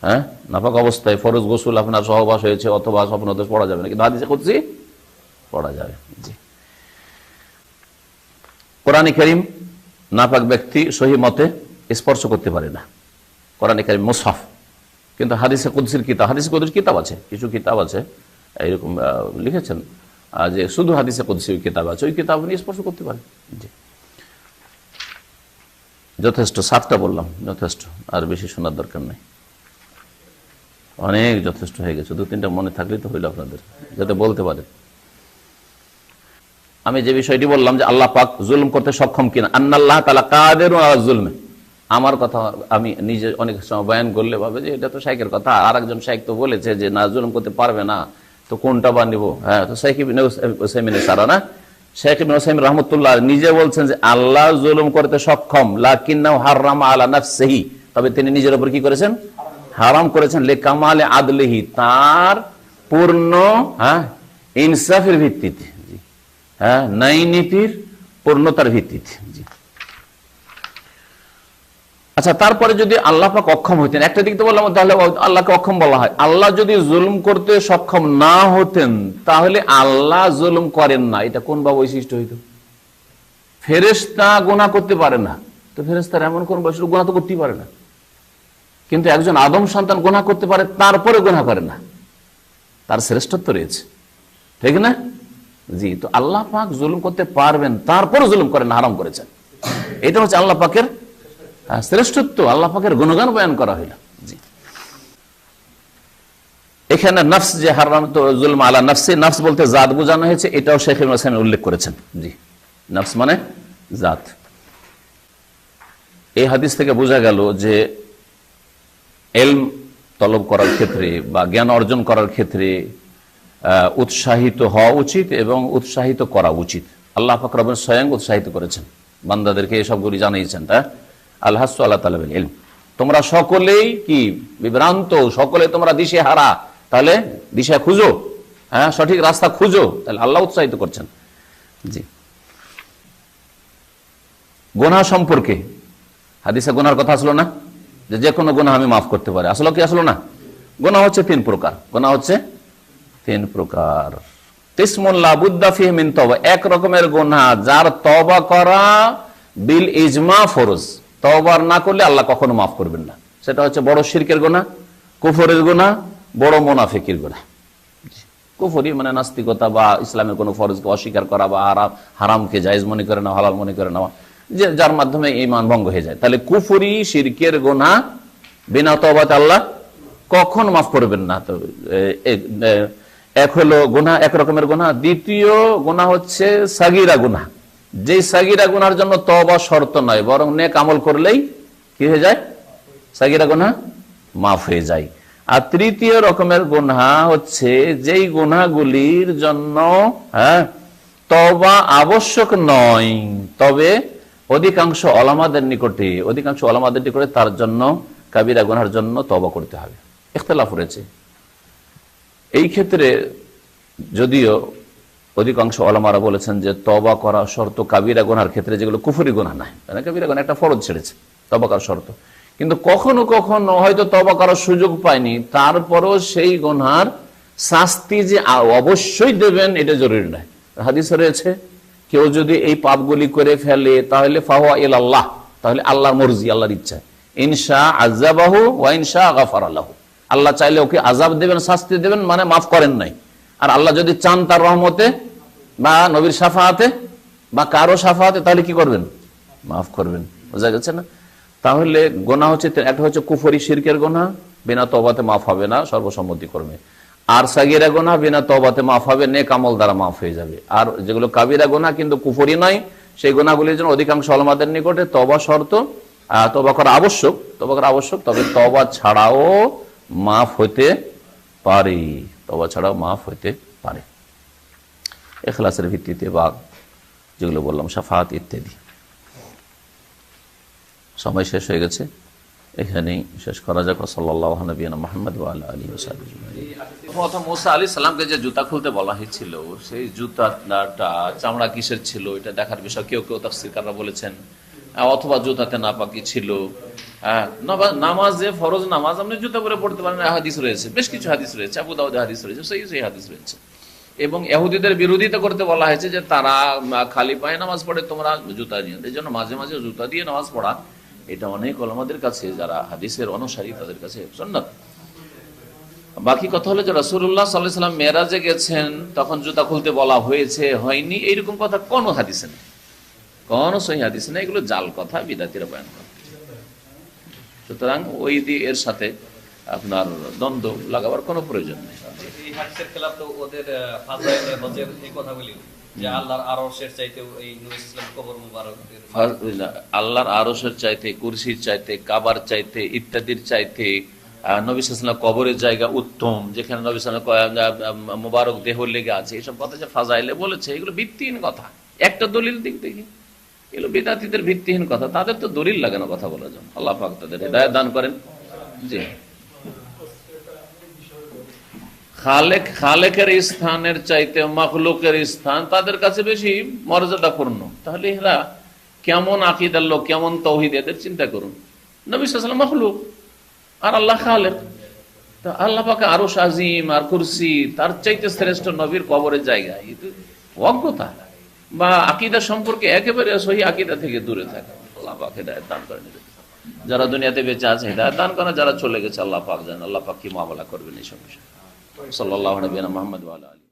হ্যাঁ, নাপাক অবস্থায় ফরজ গোসল আপনার সহবাস হয়েছে অথবা স্বপ্নদোষ পড়া যাবে না, কিন্তু হাদিসে কুদসি পড়া যাবে। জি, কোরআনে কারীম নাপাক ব্যক্তি সহি মতে স্পর্শ করতে পারে না, কোরআনে কারীম মুসহাফ। কিন্তু হাদিসে কুদসির কিতাব, হাদিসে কুদসির কিতাব আছে, কিছু কিতাব আছে এইরকম লিখেছেন যে শুধু হাদিসে কুদসির কিতাব আছে, ওই কিতাব নিয়ে স্পর্শ করতে পারে। জি, যথেষ্ট, 7টা বললাম, যথেষ্ট, আর বেশি শোনার দরকার নেই, অনেক যথেষ্ট হয়ে গেছে। 2-3টা মনে থাকলেই তো হইল আপনাদের, যাতে বলতে পারে। আমি যে বিষয়টি বললাম যে আল্লাহ পাক জুলুম করতে সক্ষম কিনা, আন্নাল্লাহ তাআলা কাদিরুন আলা জুলমে, আমার কথা আমি নিজে অনেক সময় বয়ান করলে ভাবে যে এটা তো শাইখের কথা, আর একজন শাইখ তো বলেছে যে না, জুলুম করতে পারবে না, তো কোনটা বা নিব? হ্যাঁ, তো শাইখ ইবনে উসাইমিনের সারা না, শাইখ ইবনে উসাইমিন রাহমাতুল্লাহ নিজে বলছেন যে আল্লাহ জুলুম করতে সক্ষম, লাকিন্নাহু হারামা আলা নাফসিহি, তবে তিনি নিজের উপর কি করেছেন? হারাম করেছেন, লিকামালে আদলিহি, তার পূর্ণ ইনসাফের ভিত্তিতে, হ্যাঁ, ন্যায় নীতির পূর্ণতার ভিত্তিতে। জি, আচ্ছা, তারপরে যদি আল্লাহ পাক অক্ষম হইতেন, একটা দিক তো বললাম, তাহলে আল্লাহকে অক্ষম বলা হয়। আল্লাহ যদি জুলুম করতে সক্ষম না হতেন, তাহলে আল্লাহ জুলুম করেন না, এটা কোন বা বৈশিষ্ট্য হইত? ফেরেশতা গুনাহ করতে পারে না, তো ফেরেশতার এমন কোন বৈশিষ্ট্য? গুনাহ তো করতেই পারে না, কিন্তু একজন আদম সন্তান গুনাহ করতে পারে, তারপরে গুনাহ করে না, তার শ্রেষ্ঠত্ব রয়েছে, ঠিক না? জি, তো আল্লাহ পাক জুলুম করতে পারবেন, তারপরে জুলুম করেন, হারাম করেছেন, এটা হচ্ছে আল্লাহ পাকের শ্রেষ্ঠত্ব, আল্লাহ পাকের গুণগান বয়ান করা হইল। জি, এখানে নফস যে হারাম, তো জুলম আলা নফসে, নফস বলতে জাত বোঝানো হয়েছে, এটাও শেখ ইবনে উসাইমিন উল্লেখ করেছেন। জি, নফস মানে জাত। এই হাদিস থেকে বোঝা গেল যে ইলম তলব করার ক্ষেত্রে বা জ্ঞান অর্জন করার ক্ষেত্রে উৎসাহিত হওয়া উচিত এবং উৎসাহিত করা উচিত। আল্লাহ পাক রব্বুল স্বয়ং উৎসাহিত করেছেন, বান্দাদেরকে এসবগুলি জানিয়েছেন। আল-হাসসু আলা তালাবিল ইলম, তোমরা সকলেই কি বিভ্রান্ত, সকলে তোমরা দিশে হারা, তাহলে দিশা খুঁজো, হ্যাঁ, সঠিক রাস্তা খুঁজো, তাহলে আল্লাহ উৎসাহিত করছেন। জি, গুনাহ সম্পর্কে হাদিসে গুনাহর কথা আসলো না, যে কোনো গুনাহ আমি মাফ করতে পারি, আসলো কি আসলো না? গুনাহ হচ্ছে 3 প্রকার, গুনাহ হচ্ছে 3 প্রকার। তিসমুন লা বুদ্দা ফিহি মিন তওবা, এক রকমের গুনাহ যার তওবা করা বিল ইজমা ফরজ, তওবা না করলে আল্লাহ কখনো মাফ করবেন না। সেটা হচ্ছে বড় শিরকের গুনাহ, কুফরের গুনাহ, বড় মুনাফিকের গুনাহ। কুফরি মানে নাস্তিকতা বা ইসলামের কোনো ফরজকে অস্বীকার করা বা হারামকে জায়েজ মনে করে নেওয়া, হালাল মনে করে নেওয়া, যে যার মাধ্যমে ঈমান ভঙ্গ হয়ে যায়। তাহলে কুফরি শিরকের গুনাহ বিনা তওবাতে আল্লাহ কখন মাফ করবেন না। তো এক হলো গুনাহ, এক রকমের গুনাহ। দ্বিতীয় গুনাহ হচ্ছে সাগীরা গুনাহ, যে সাগীরা গুনার জন্য তওবা শর্ত নয়, বরং নেক আমল করলেই কি হয়ে যায়? সাগীরা গুনাহ মাফ হয়ে যায়। আর তৃতীয় রকমের গুনাহ হচ্ছে যেই গুনাহগুলির জন্য তওবা আবশ্যক নয়, তবে অধিকাংশ ওলামাদের নিকটে তার জন্য কাবিরা গুনাহের জন্য তওবা করতে হবে। ইখতিলাফ রয়েছে এই ক্ষেত্রে, যদিও অধিকাংশ ওলামারা বলেছেন যে তওবা করা শর্ত কাবিরা গুনাহের ক্ষেত্রে, যেগুলো কুফরি গুনাহ নয়, মানে কাবিরা গুনাহ একটা ফরজ ছেড়েছে, তওবা করার শর্ত। কিন্তু কখনো কখনো হয়তো তওবা করার সুযোগ পায়নি, তারপরও সেই গুনাহর শাস্তি যে অবশ্যই দেবেন এটা জরুরি নয়। হাদিসে রয়েছে কেউ যদি এই পাপগুলি করে ফেলে তাহলে ফাহুয়া ইলাল্লাহ, তাহলে আল্লাহর মর্জি, আল্লাহর ইচ্ছা। ইনশা আযাবাহু ওয়া ইনশা গাফারা লাহু, আল্লাহ চাইলে ওকে আযাব দেবেন, শাস্তি দেবেন, মানে মাফ করেন নাই। আর আল্লাহ যদি চান তার রহমতে বা নবীর শাফাআতে বা কারো শাফাআতে, তাহলে কি করবেন? মাফ করবেন। বোঝা গেছে না? তাহলে গোনা হচ্ছে, একটা হচ্ছে কুফরি শিরকের গোনা, বিনা তওবাতে মাফ হবে না সর্বসম্মতিক্রমে। আর সাগীরা গোনা বিনা তওবাতে মাফ হবে, নেক আমল দ্বারা মাফ হয়ে যাবে। আর যেগুলো কাবিরা গোনা কিন্তু কুফরি নয়, সেই গোনাগুলির জন্য অধিকাংশ উলামাদের নিকটে তওবা শর্ত, তওবা করা আবশ্যক, তওবা করা আবশ্যক। তবে তওবা ছাড়াও মাফ হতে পারে, তওবা ছাড়াও মাফ হতে পারে ইখলাসের ভিত্তিতে, বা যেগুলো বললাম শাফাআত ইত্যাদি। সময় শেষ হয়ে গেছে, এখানেই শেষ করা যাক। সাল্লাল্লাহু নবিয়ানা মুহাম্মদ ওয়া আলা আলিহি ওয়া সাহবিহি। প্রথম মুসা আলাইহিস সালামকে যে জুতা খুলতে বলা হয়েছিল, সেই জুতাটা চামড়া কিসের ছিল এটা দেখার বিষয়। কেউ কেউ তাফসীরকাররা বলেছেন অথবা জুতাতে নাপাকি ছিল। নামাজে, ফরজ নামাজ আপনি জুতা পরে পড়তে পারেন, হাদিস রয়েছে, বেশ কিছু হাদিস রয়েছে, আবু দাউদে হাদিস রয়েছে, সেই হাদিস রয়েছে। এবং ইহুদিদের বিরোধিতা করতে বলা হয়েছে যে তারা খালি পায়ে নামাজ পড়ে, তোমরা জুতা নিয়ে। এই জন্য মাঝে মাঝে জুতা দিয়ে নামাজ পড়া, এটা অনেক ওলামাদের কাছে, যারা হাদিসের অনুসারী, তাদের কাছে সুন্নাত। বাকি কথা হলো যে রাসূলুল্লাহ সাল্লাল্লাহু আলাইহি ওয়াসাল্লাম মেরাজে গেছেন, তখন জুতা খুলতে বলা হয়েছে, হয়নি, এইরকম কথা কোন হাদিসে নেই, কোন সহিহ হাদিসে নেই। এগুলো জাল কথা, বিদআতীরা বয়ান করে। সুতরাং ওই এর সাথে আপনার দ্বন্দ্ব লাগাবার কোনো প্রয়োজন নেই। এই হাদিসের খেলাফ তো ওদের ফাজাইলে হজের এই কথাগুলি, যে আল্লাহর আরশের চাইতে এই নবী সাল্লাল্লাহু আলাইহি ওয়াসাল্লাম কবর মুবারক, আল্লাহর আরশের চাইতে, কুরসির চাইতে, কাবার চাইতে, ইত্যাদির চাইতে নবী সাল্লাল্লাহু আলাইহি ওয়াসাল্লাম কবরের জায়গা উত্তম, যেখানে নবী সাল্লাল্লাহু আলাইহি ওয়াসাল্লাম মুবারক দেহ লেগে আছে, এইসব কথা যে ফাজাইলে বলেছে, এগুলো ভিত্তিহীন কথা। একটা দলিল দিক দেখি, এগুলো বিদআতীদের ভিত্তিহীন কথা। তাদের তো দলিল লাগে না কথা বলার জন্য। আল্লাহ পাক তাদের হিদায়াত দান করেন। জি, খালেকের স্থানের চাইতে মাখলুকের স্থান তাদের কাছে বেশি মর্যাদাপূর্ণ। তাহলে এরা কেমন আকীদার লোক, কেমন তাওহীদ, এদের চিন্তা করুন। নবী সাল্লাল্লাহু আলাইহি ওয়াসাল্লাম মাখলুক আর আল্লাহ খালেক। তো আল্লাহ পাক আরশ আজিম আর কুরসি, তার চাইতে শ্রেষ্ঠ নবীর কবরের জায়গা, এটা অজ্ঞতা বা আকীদা সম্পর্কে একেবারে সহি আকীদা থেকে দূরে থাকা। আল্লাহ পাক হিদায়াত দান করেন। যারা দুনিয়াতে বেঁচে আছে হিদায়াত দান করেন, যারা চলে গেছে আল্লাহ পাক জানেন আল্লাহ পাক কি মুআমালা করবেন এই সব বিষয়ে। সাল্লাল্লাহু আলাইহি ওয়া সাল্লাম মুহাম্মদ ওয়া আলা আলিহি।